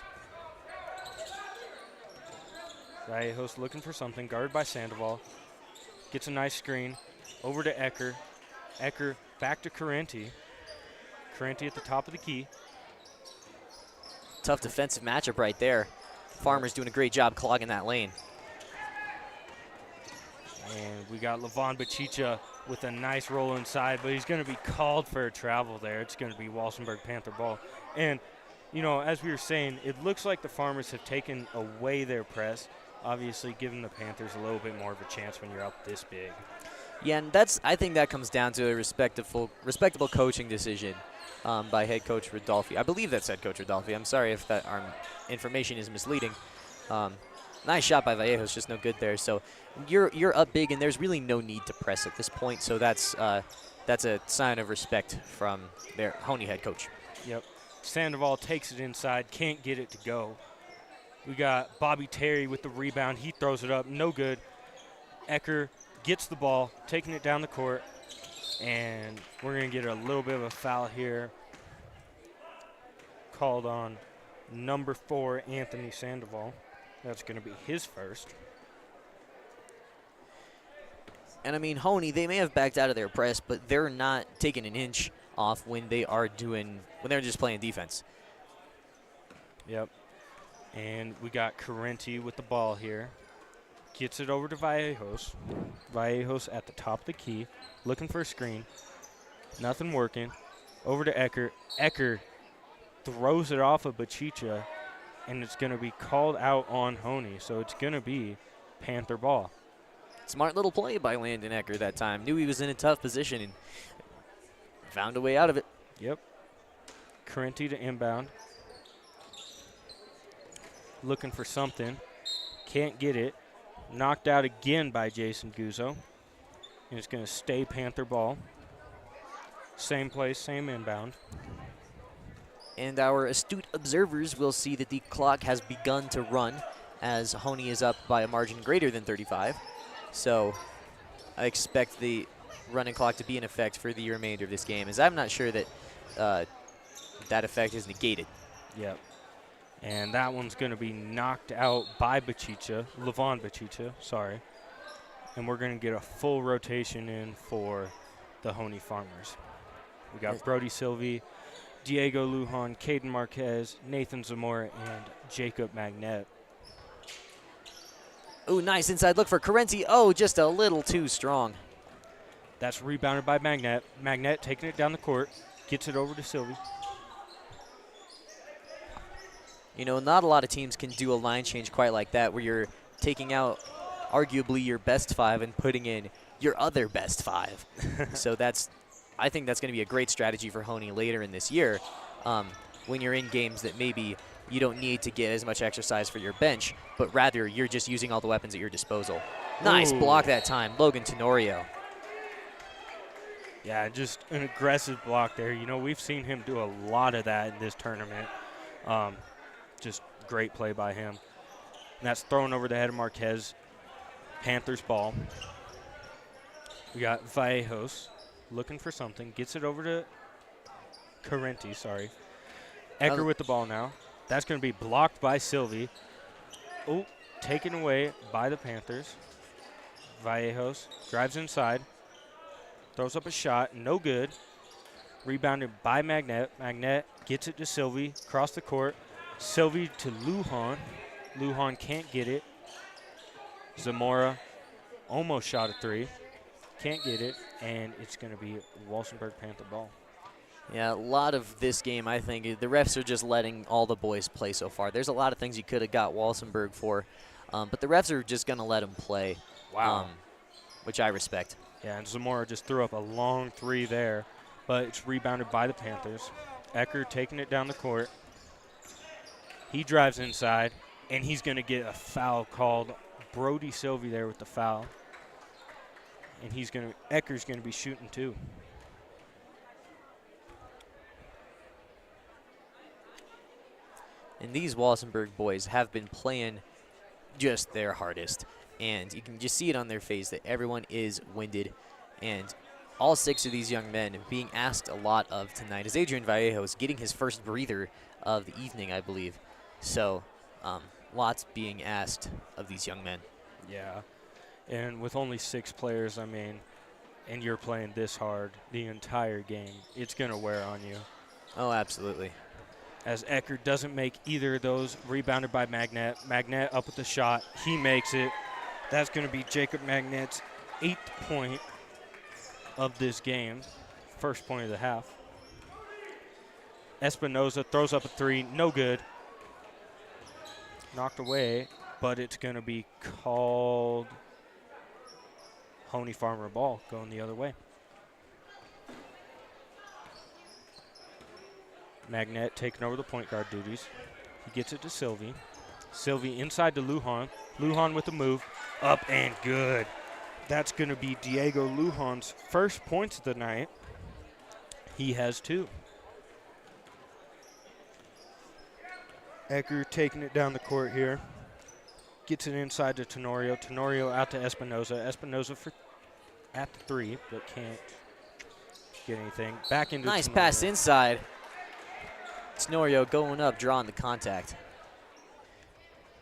Vallejos looking for something, guarded by Sandoval. Gets a nice screen. Over to Ecker. Ecker back to Carenti. Carenti at the top of the key. Tough defensive matchup right there. Farmer's doing a great job clogging that lane. And we got Levon Bachicha with a nice roll inside, but he's going to be called for a travel there. It's going to be Walsenburg Panther ball. And, you know, as we were saying, it looks like the Farmers have taken away their press, obviously giving the Panthers a little bit more of a chance when you're up this big. Yeah, and I think that comes down to a respectable coaching decision by head coach Rodolfi. I believe that's head coach Rodolfi. I'm sorry if that our information is misleading. Nice shot by Vallejos, just no good there. So you're up big, and there's really no need to press at this point. So that's a sign of respect from their Hoehne head coach. Yep. Sandoval takes it inside, can't get it to go. We got Bobby Terry with the rebound. He throws it up, no good. Ecker gets the ball, taking it down the court, and we're going to get a little bit of a foul here called on number 4, Anthony Sandoval. That's going to be his first. And I mean, Hoehne, they may have backed out of their press, but they're not taking an inch off when they're just playing defense. Yep. And we got Carenti with the ball here. Gets it over to Vallejos. Vallejos at the top of the key, looking for a screen. Nothing working. Over to Ecker. Ecker throws it off of Bachicha, and it's going to be called out on Hoehne. So it's going to be Panther ball. Smart little play by Landon Ecker that time. Knew he was in a tough position and found a way out of it. Yep. Carenti to inbound. Looking for something. Can't get it. Knocked out again by Jason Guzzo. And it's going to stay Panther ball. Same place, same inbound. And our astute observers will see that the clock has begun to run as Hoehne is up by a margin greater than 35. So I expect the running clock to be in effect for the remainder of this game, as I'm not sure that that effect is negated. Yep. And that one's going to be knocked out by Bachicha, Levon Bachicha, sorry. And we're going to get a full rotation in for the Hoehne Farmers. We got Brody Sylvie, Diego Lujan, Caden Marquez, Nathan Zamora, and Jacob Magnet. Ooh, nice inside look for Carenti. Oh, just a little too strong. That's rebounded by Magnet. Magnet taking it down the court, gets it over to Sylvie. You know, not a lot of teams can do a line change quite like that, where you're taking out arguably your best 5 and putting in your other best 5. So I think that's going to be a great strategy for Hoehne later in this year, when you're in games that maybe you don't need to get as much exercise for your bench, but rather you're just using all the weapons at your disposal. Nice block that time, Logan Tenorio. Yeah, just an aggressive block there. You know, we've seen him do a lot of that in this tournament. Just great play by him. And that's thrown over the head of Marquez. Panthers ball. We got Vallejos looking for something. Gets it over to Carenti, sorry. Ecker with the ball now. That's going to be blocked by Sylvie. Oh, taken away by the Panthers. Vallejos drives inside. Throws up a shot. No good. Rebounded by Magnet. Magnet gets it to Sylvie. Across the court. Sylvie to Lujan. Lujan can't get it. Zamora almost shot a 3. Can't get it. And it's going to be Walsenburg Panther ball. Yeah, a lot of this game, I think, the refs are just letting all the boys play so far. There's a lot of things you could have got Walsenburg for, but the refs are just going to let them play. Wow. Which I respect. Yeah, and Zamora just threw up a long 3 there, but it's rebounded by the Panthers. Ecker taking it down the court. He drives inside, and he's going to get a foul called. Brody Sylvie there with the foul. And Ecker's going to be shooting too. And these Walsenburg boys have been playing just their hardest. And you can just see it on their face that everyone is winded. And all 6 of these young men being asked a lot of tonight, as Adrian Vallejo is getting his first breather of the evening, I believe. So lots being asked of these young men. Yeah, and with only 6 players, I mean, and you're playing this hard the entire game, it's going to wear on you. Oh, absolutely. As Ecker doesn't make either of those, rebounded by Magnet. Magnet up with the shot. He makes it. That's going to be Jacob Magnet's 8th point of this game, first point of the half. Espinoza throws up a 3, no good. Knocked away, but it's going to be called Hoehne Farmer ball, going the other way. Magnet taking over the point guard duties. He gets it to Sylvie. Sylvie inside to Lujan. Lujan with the move. Up and good. That's going to be Diego Lujan's first points of the night. He has 2. Ecker taking it down the court here. Gets it inside to Tenorio. Tenorio out to Espinoza. Espinoza at the 3, but can't get anything. Back into Nice Tenorio. pass inside. Tenorio going up, drawing the contact.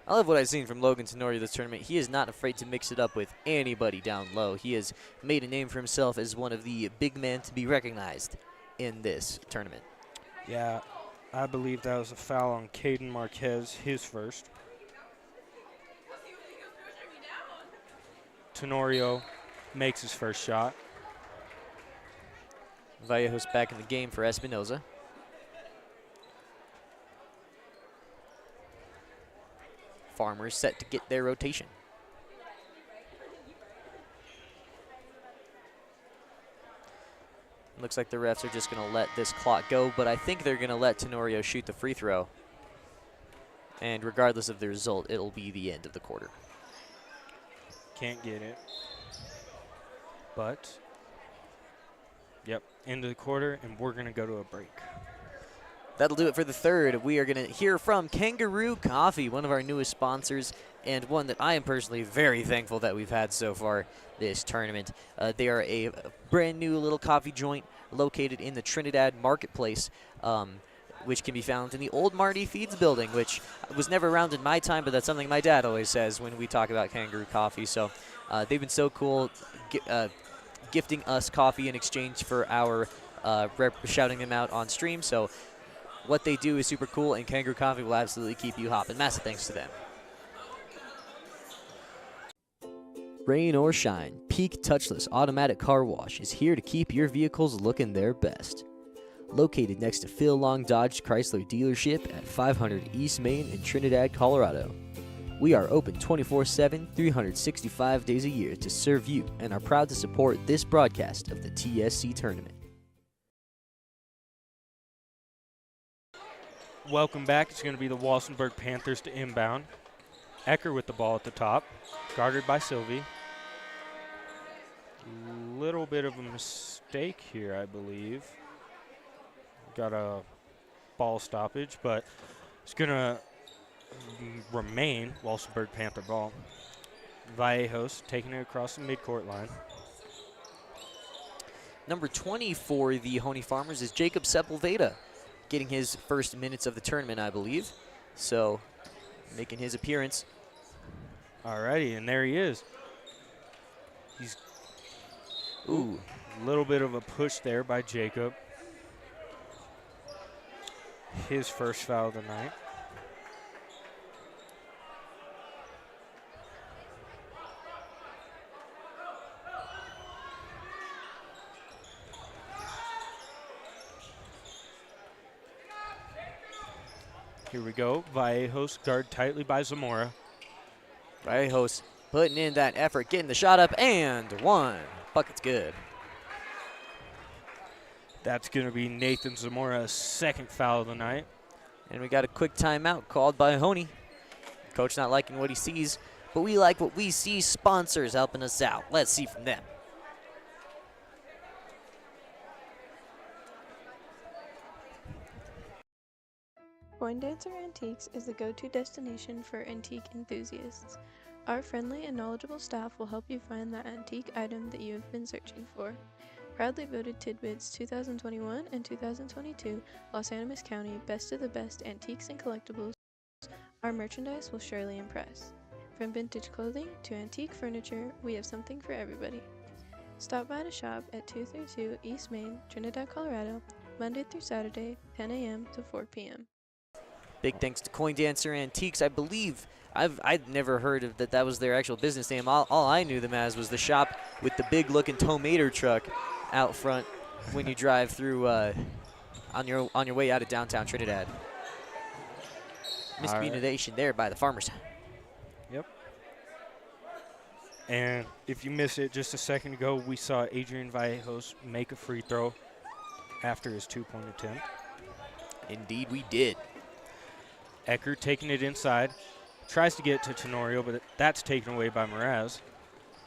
I love what I've seen from Logan Tenorio this tournament. He is not afraid to mix it up with anybody down low. He has made a name for himself as one of the big men to be recognized in this tournament. Yeah, I believe that was a foul on Caden Marquez, his first. Tenorio makes his first shot. Vallejos back in the game for Espinoza. Farmers set to get their rotation. Looks like the refs are just going to let this clock go, but I think they're going to let Tenorio shoot the free throw. And regardless of the result, it'll be the end of the quarter. Can't get it. But, yep, end of the quarter, and we're going to go to a break. That'll do it for the third. We are going to hear from Kangaroo Coffee, one of our newest sponsors, and one that I am personally very thankful that we've had so far this tournament. They are a brand new little coffee joint located in the Trinidad Marketplace, which can be found in the old Marty Feeds building, which was never around in my time, but that's something my dad always says when we talk about Kangaroo Coffee. So they've been so cool gifting us coffee in exchange for our shouting them out on stream. So what they do is super cool, and Kangaroo Coffee will absolutely keep you hopping. Massive thanks to them. Rain or shine, Peak Touchless Automatic Car Wash is here to keep your vehicles looking their best. Located next to Phil Long Dodge Chrysler dealership at 500 East Main in Trinidad, Colorado. We are open 24/7, 365 days a year to serve you and are proud to support this broadcast of the TSC tournament. Welcome back. It's going to be the Walsenburg Panthers to inbound. Ecker with the ball at the top, guarded by Sylvie. Little bit of a mistake here, I believe. Got a ball stoppage, but it's going to remain Walsenburg Panther ball. Vallejos taking it across the midcourt line. Number 20 for the Hoehne Farmers is Jacob Sepulveda, getting his first minutes of the tournament, I believe. So, making his appearance. Alrighty, and there he is. He's Ooh. A little bit of a push there by Jacob. His first foul of the night. Here we go. Vallejos guarded tightly by Zamora. Vallejos putting in that effort, getting the shot up, and one. Bucket's good. That's going to be Nathan Zamora's second foul of the night. And we got a quick timeout called by Hoehne. Coach not liking what he sees, but we like what we see. Sponsors helping us out. Let's see from them. Coin Dancer Antiques is the go-to destination for antique enthusiasts. Our friendly and knowledgeable staff will help you find that antique item that you have been searching for. Proudly voted Tidbit's 2021 and 2022 Los Animas County Best of the Best Antiques and Collectibles, our merchandise will surely impress. From vintage clothing to antique furniture, we have something for everybody. Stop by to shop at 232 East Main, Trinidad, Colorado, Monday through Saturday, 10 a.m. to 4 p.m. Big thanks to Coin Dancer Antiques. I believe I'd never heard of that was their actual business name. All I knew them as was the shop with the big looking tomato truck out front when you drive through on your way out of downtown Trinidad. Miscommunication there by the Farmers. Yep. And if you missed it just a second ago, we saw Adrian Vallejos make a free throw after his two-point attempt. Indeed we did. Ecker taking it inside. Tries to get to Tenorio, but that's taken away by Mraz.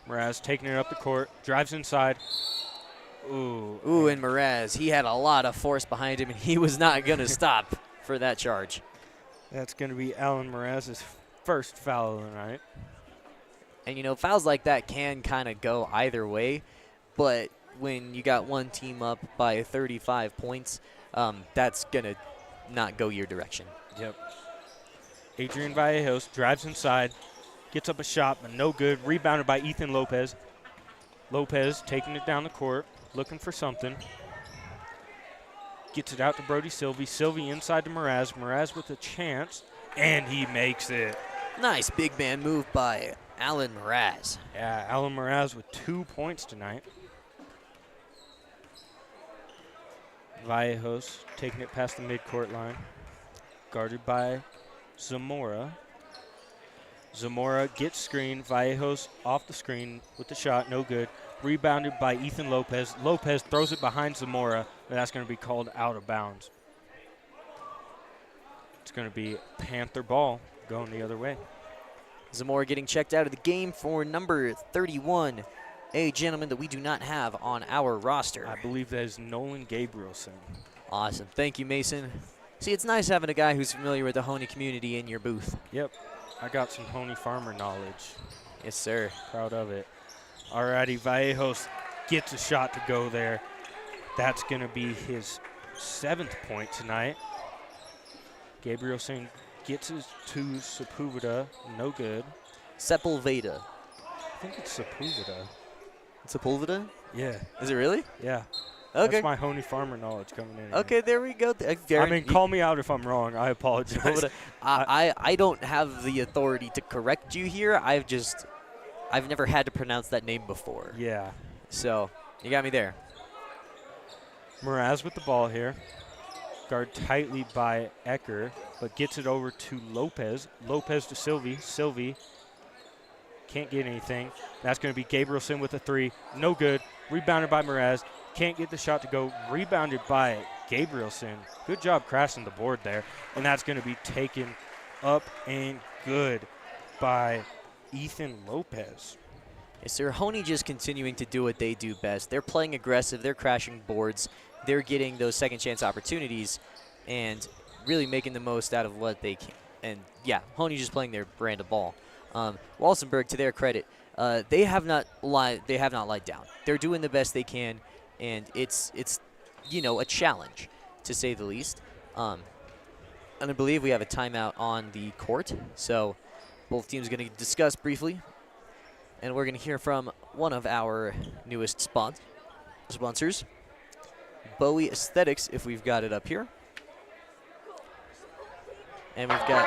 Mraz taking it up the court. Drives inside. Ooh, and Mraz, he had a lot of force behind him, and he was not going to stop for that charge. That's going to be Alan Mraz's first foul of the night. And, you know, fouls like that can kind of go either way, but when you got one team up by 35 points, that's going to not go your direction. Yep. Adrian Vallejos drives inside, gets up a shot, but no good. Rebounded by Ethan Lopez. Lopez taking it down the court, looking for something. Gets it out to Brody Sylvie. Sylvie inside to Mraz. Mraz with a chance, and he makes it. Nice big man move by Alan Mraz. Yeah, Alan Mraz with 2 points tonight. Vallejos taking it past the midcourt line. Guarded by Zamora. Zamora gets screen. Vallejos off the screen with the shot, no good. Rebounded by Ethan Lopez. Lopez throws it behind Zamora, but that's going to be called out of bounds. It's going to be Panther ball going the other way. Zamora getting checked out of the game for number 31, a gentleman that we do not have on our roster. I believe that is Nolan Gabrielson. Awesome. Thank you, Mason. See, it's nice having a guy who's familiar with the Hoehne community in your booth. Yep. I got some Hoehne farmer knowledge. Yes, sir. Proud of it. Alrighty, Vallejos gets a shot to go there. That's going to be his 7th point tonight. Gabrielson gets it to Sepulveda. No good. Sepulveda. I think it's Sepulveda. Sepulveda? Yeah. Is it really? Yeah. Okay. That's my Hoehne farmer knowledge coming in. Okay, there we go. I mean, call me out if I'm wrong. I apologize. I don't have the authority to correct you here. I've just I've never had to pronounce that name before. Yeah. So you got me there. Mraz with the ball here. Guard tightly by Ecker, but gets it over to Lopez. Lopez to Sylvie. Sylvie can't get anything. That's going to be Gabrielson with a 3. No good. Rebounded by Mraz. Can't get the shot to go. Rebounded by Gabrielson. Good job crashing the board there. And that's going to be taken up and good by Ethan Lopez. Yes, sir. Hoehne just continuing to do what they do best. They're playing aggressive. They're crashing boards. They're getting those second chance opportunities and really making the most out of what they can. And, yeah, Hoehne just playing their brand of ball. Walsenburg, to their credit, they have not lied down. They're doing the best they can, and it's a challenge, to say the least. And I believe we have a timeout on the court, so both teams are going to discuss briefly. And we're going to hear from one of our newest sponsors, Bowie Aesthetics, if we've got it up here. And we've got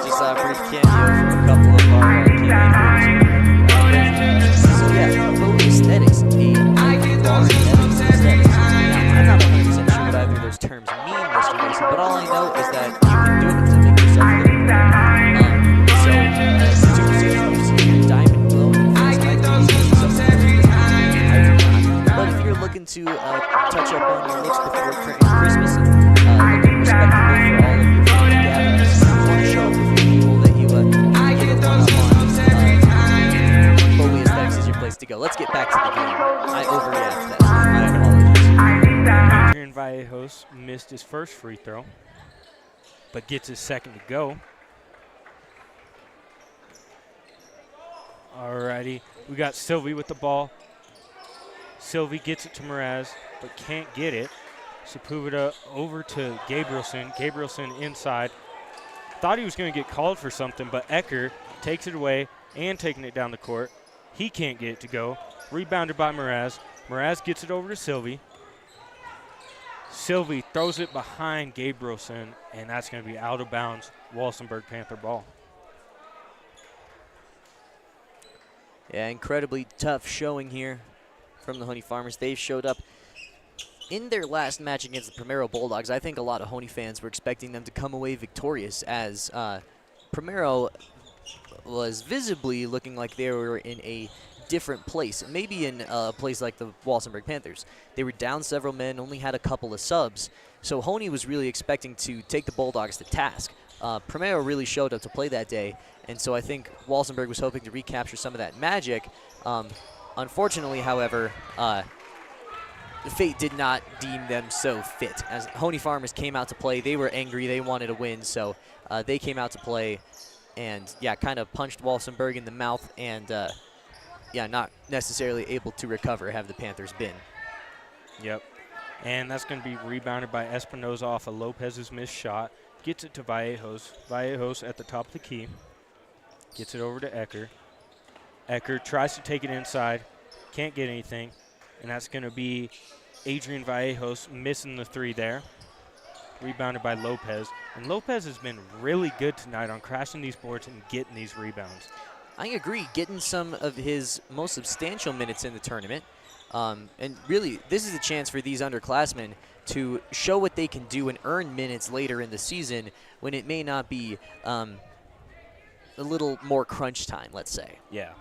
just a brief cameo from a couple of our cameos. So yeah, Bowie Aesthetics, aesthetics. Now, I'm not 100% sure what either of those terms mean, Mr. Mason, but all I know is that you can do it to make yourself look diamond glowing face might be something. But if you're looking to touch up on your looks before Christmas and looking respectable for all of your family gatherings, you want to show up with your people that you get a one-up on, Bowie Aesthetics is your place to go. Let's get back to the game. I overreacted that. My apologies. Adrian Vallejos missed his first free throw, but gets his second to go. Alrighty, we got Sylvie with the ball. Sylvie gets it to Mraz, but can't get it. Sepúlveda over to Gabrielson. Gabrielson inside. Thought he was going to get called for something, but Ecker takes it away and taking it down the court. He can't get it to go. Rebounded by Mraz. Mraz gets it over to Sylvie. Sylvie throws it behind Gabrielson, and that's going to be out of bounds. Walsenburg Panther ball. Yeah, incredibly tough showing here from the Hoehne Farmers. They've showed up in their last match against the Primero Bulldogs. I think a lot of Hoehne fans were expecting them to come away victorious, as Primero was visibly looking like they were in a different place, maybe in a place like the Walsenburg Panthers. They were down several men, only had a couple of subs, so Hoehne was really expecting to take the Bulldogs to task. Primero really showed up to play that day, and so I think Walsenburg was hoping to recapture some of that magic. Unfortunately, however, fate did not deem them so fit. As Hoehne Farmers came out to play, they were angry, they wanted to win, so they came out to play and, yeah, kind of punched Walsenburg in the mouth and, yeah, not necessarily able to recover, have the Panthers been. Yep. And that's going to be rebounded by Espinoza off of Lopez's missed shot. Gets it to Vallejos. Vallejos at the top of the key. Gets it over to Ecker. Ecker tries to take it inside. Can't get anything. And that's going to be Adrian Vallejos missing the 3 there. Rebounded by Lopez. And Lopez has been really good tonight on crashing these boards and getting these rebounds. I agree, getting some of his most substantial minutes in the tournament. And really, this is a chance for these underclassmen to show what they can do and earn minutes later in the season when it may not be a little more crunch time, let's say. Yeah.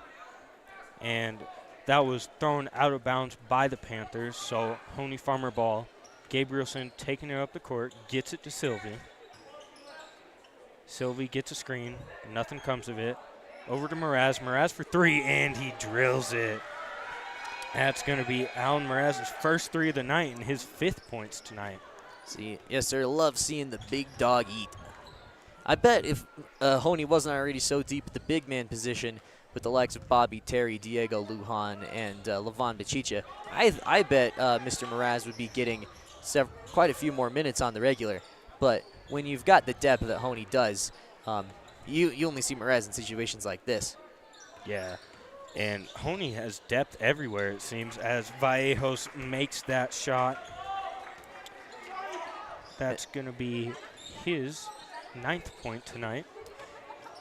And that was thrown out of bounds by the Panthers, so Hoehne Farmer ball. Gabrielson taking it up the court, gets it to Sylvie. Sylvie gets a screen, nothing comes of it. Over to Mraz. Mraz for 3, and he drills it. That's going to be Alan Mraz's first 3 of the night and his 5th points tonight. See, yes, sir, love seeing the big dog eat. I bet if Hoehne wasn't already so deep at the big man position with the likes of Bobby Terry, Diego Lujan, and Levon Bachicha, I bet Mr. Mraz would be getting quite a few more minutes on the regular. But when you've got the depth that Hoehne does, you only see Mraz in situations like this. Yeah. And Hoehne has depth everywhere, it seems, as Vallejos makes that shot. That's going to be his 9th point tonight.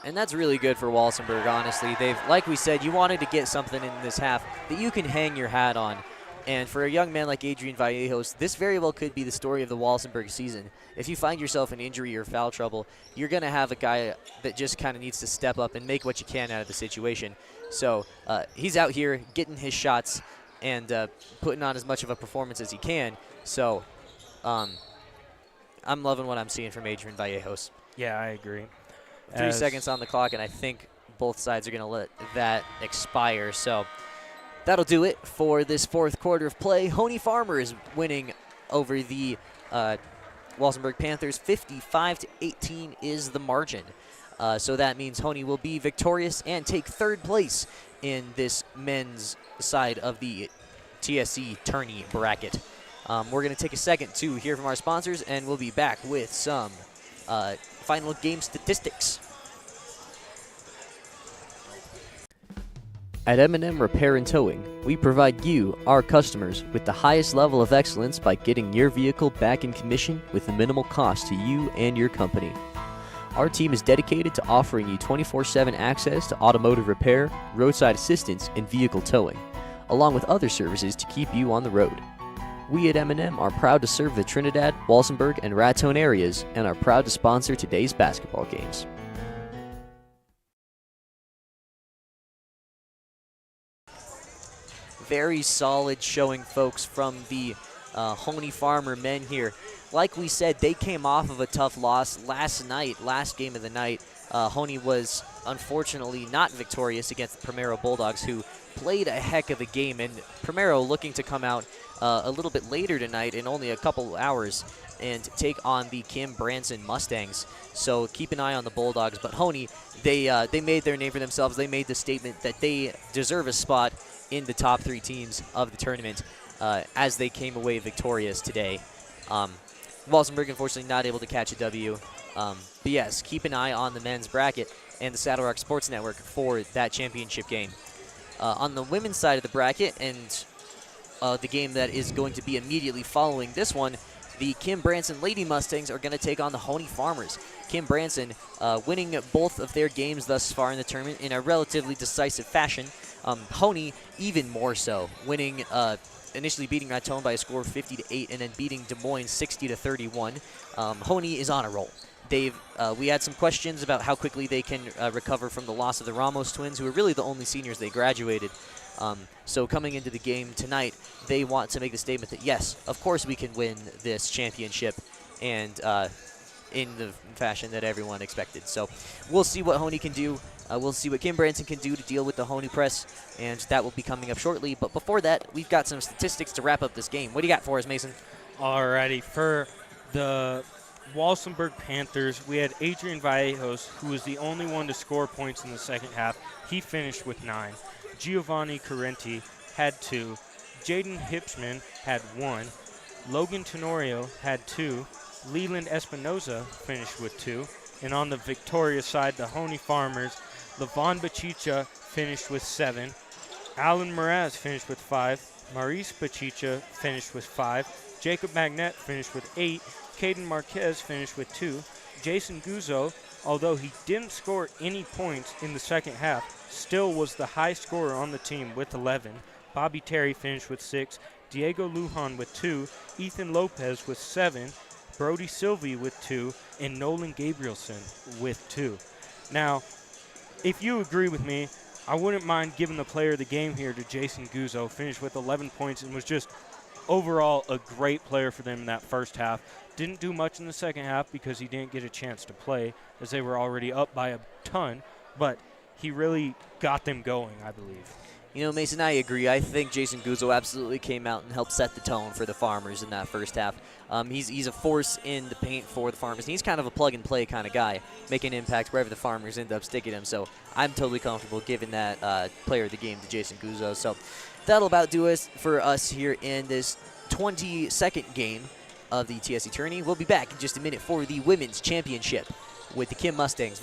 And that's really good for Walsenburg, honestly. They've, like we said, you wanted to get something in this half that you can hang your hat on. And for a young man like Adrian Vallejos, this very well could be the story of the Walsenburg season. If you find yourself in injury or foul trouble, you're going to have a guy that just kind of needs to step up and make what you can out of the situation. So he's out here getting his shots and putting on as much of a performance as he can. So I'm loving what I'm seeing from Adrian Vallejos. Yeah, I agree. 3 seconds on the clock, and I think both sides are going to let that expire. So that'll do it for this fourth quarter of play. Hoehne Farmers winning over the Walsenburg Panthers. 55-18 is the margin. So that means Hoehne will be victorious and take third place in this men's side of the TSC tourney bracket. We're going to take a second to hear from our sponsors, and we'll be back with some final game statistics. At M&M Repair and Towing, we provide you, our customers, with the highest level of excellence by getting your vehicle back in commission with minimal cost to you and your company. Our team is dedicated to offering you 24/7 access to automotive repair, roadside assistance, and vehicle towing, along with other services to keep you on the road. We at M&M are proud to serve the Trinidad, Walsenburg, and Raton areas and are proud to sponsor today's basketball games. Very solid showing, folks, from the Hoehne Farmer men here. Like we said, they came off of a tough loss last night, last game of the night. Hoehne was unfortunately not victorious against the Primero Bulldogs, who played a heck of a game, and Primero looking to come out a little bit later tonight in only a couple hours and take on the Kim Branson Mustangs. So keep an eye on the Bulldogs. But Hoehne, they made their name for themselves. They made the statement that they deserve a spot in the top 3 teams of the tournament as they came away victorious today. Walsenburg, unfortunately, not able to catch a W. But yes, keep an eye on the men's bracket and the Saddle Rock Sports Network for that championship game. On the women's side of the bracket, and the game that is going to be immediately following this one, the Kim Branson Lady Mustangs are going to take on the Hoehne Farmers. Kim Branson winning both of their games thus far in the tournament in a relatively decisive fashion. Hoehne even more so, winning initially beating Raton by a score of 50-8 and then beating Des Moines 60-31. Hoehne is on a roll. We had some questions about how quickly they can recover from the loss of the Ramos twins, who are really the only seniors they graduated. So coming into the game tonight, they want to make the statement that, yes, of course we can win this championship, and in the fashion that everyone expected. So we'll see what Hoehne can do. We'll see what Kim Branson can do to deal with the Hoehne press, and that will be coming up shortly. But before that, we've got some statistics to wrap up this game. What do you got for us, Mason? Alrighty, for the Walsenburg Panthers, we had Adrian Vallejos, who was the only one to score points in the second half. He finished with 9. Giovanni Correnti had 2. Jaden Hipsman had 1. Logan Tenorio had 2. Leland Espinoza finished with 2. And on the victorious side, the Hoehne Farmers, Levon Bachicha finished with 7. Alan Mraz finished with 5. Maurice Bachicha finished with 5. Jacob Magnet finished with 8. Caden Marquez finished with 2. Jason Guzzo, although he didn't score any points in the second half, still was the high scorer on the team with 11. Bobby Terry finished with 6. Diego Lujan with 2. Ethan Lopez with 7. Brody Sylvie with 2. And Nolan Gabrielson with 2. Now, if you agree with me, I wouldn't mind giving the player of the game here to Jason Guzzo. Finished with 11 points and was just overall a great player for them in that first half. Didn't do much in the second half because he didn't get a chance to play, as they were already up by a ton, but he really got them going, I believe. You know, Mason, I agree. I think Jason Guzzo absolutely came out and helped set the tone for the Farmers in that first half. He's a force in the paint for the Farmers, and he's kind of a plug-and-play kind of guy, making an impact wherever the Farmers end up sticking him. So I'm totally comfortable giving that player of the game to Jason Guzzo. So that'll about do us for us here in this 22nd game of the TSC tourney. We'll be back in just a minute for the Women's Championship with the Kim Mustangs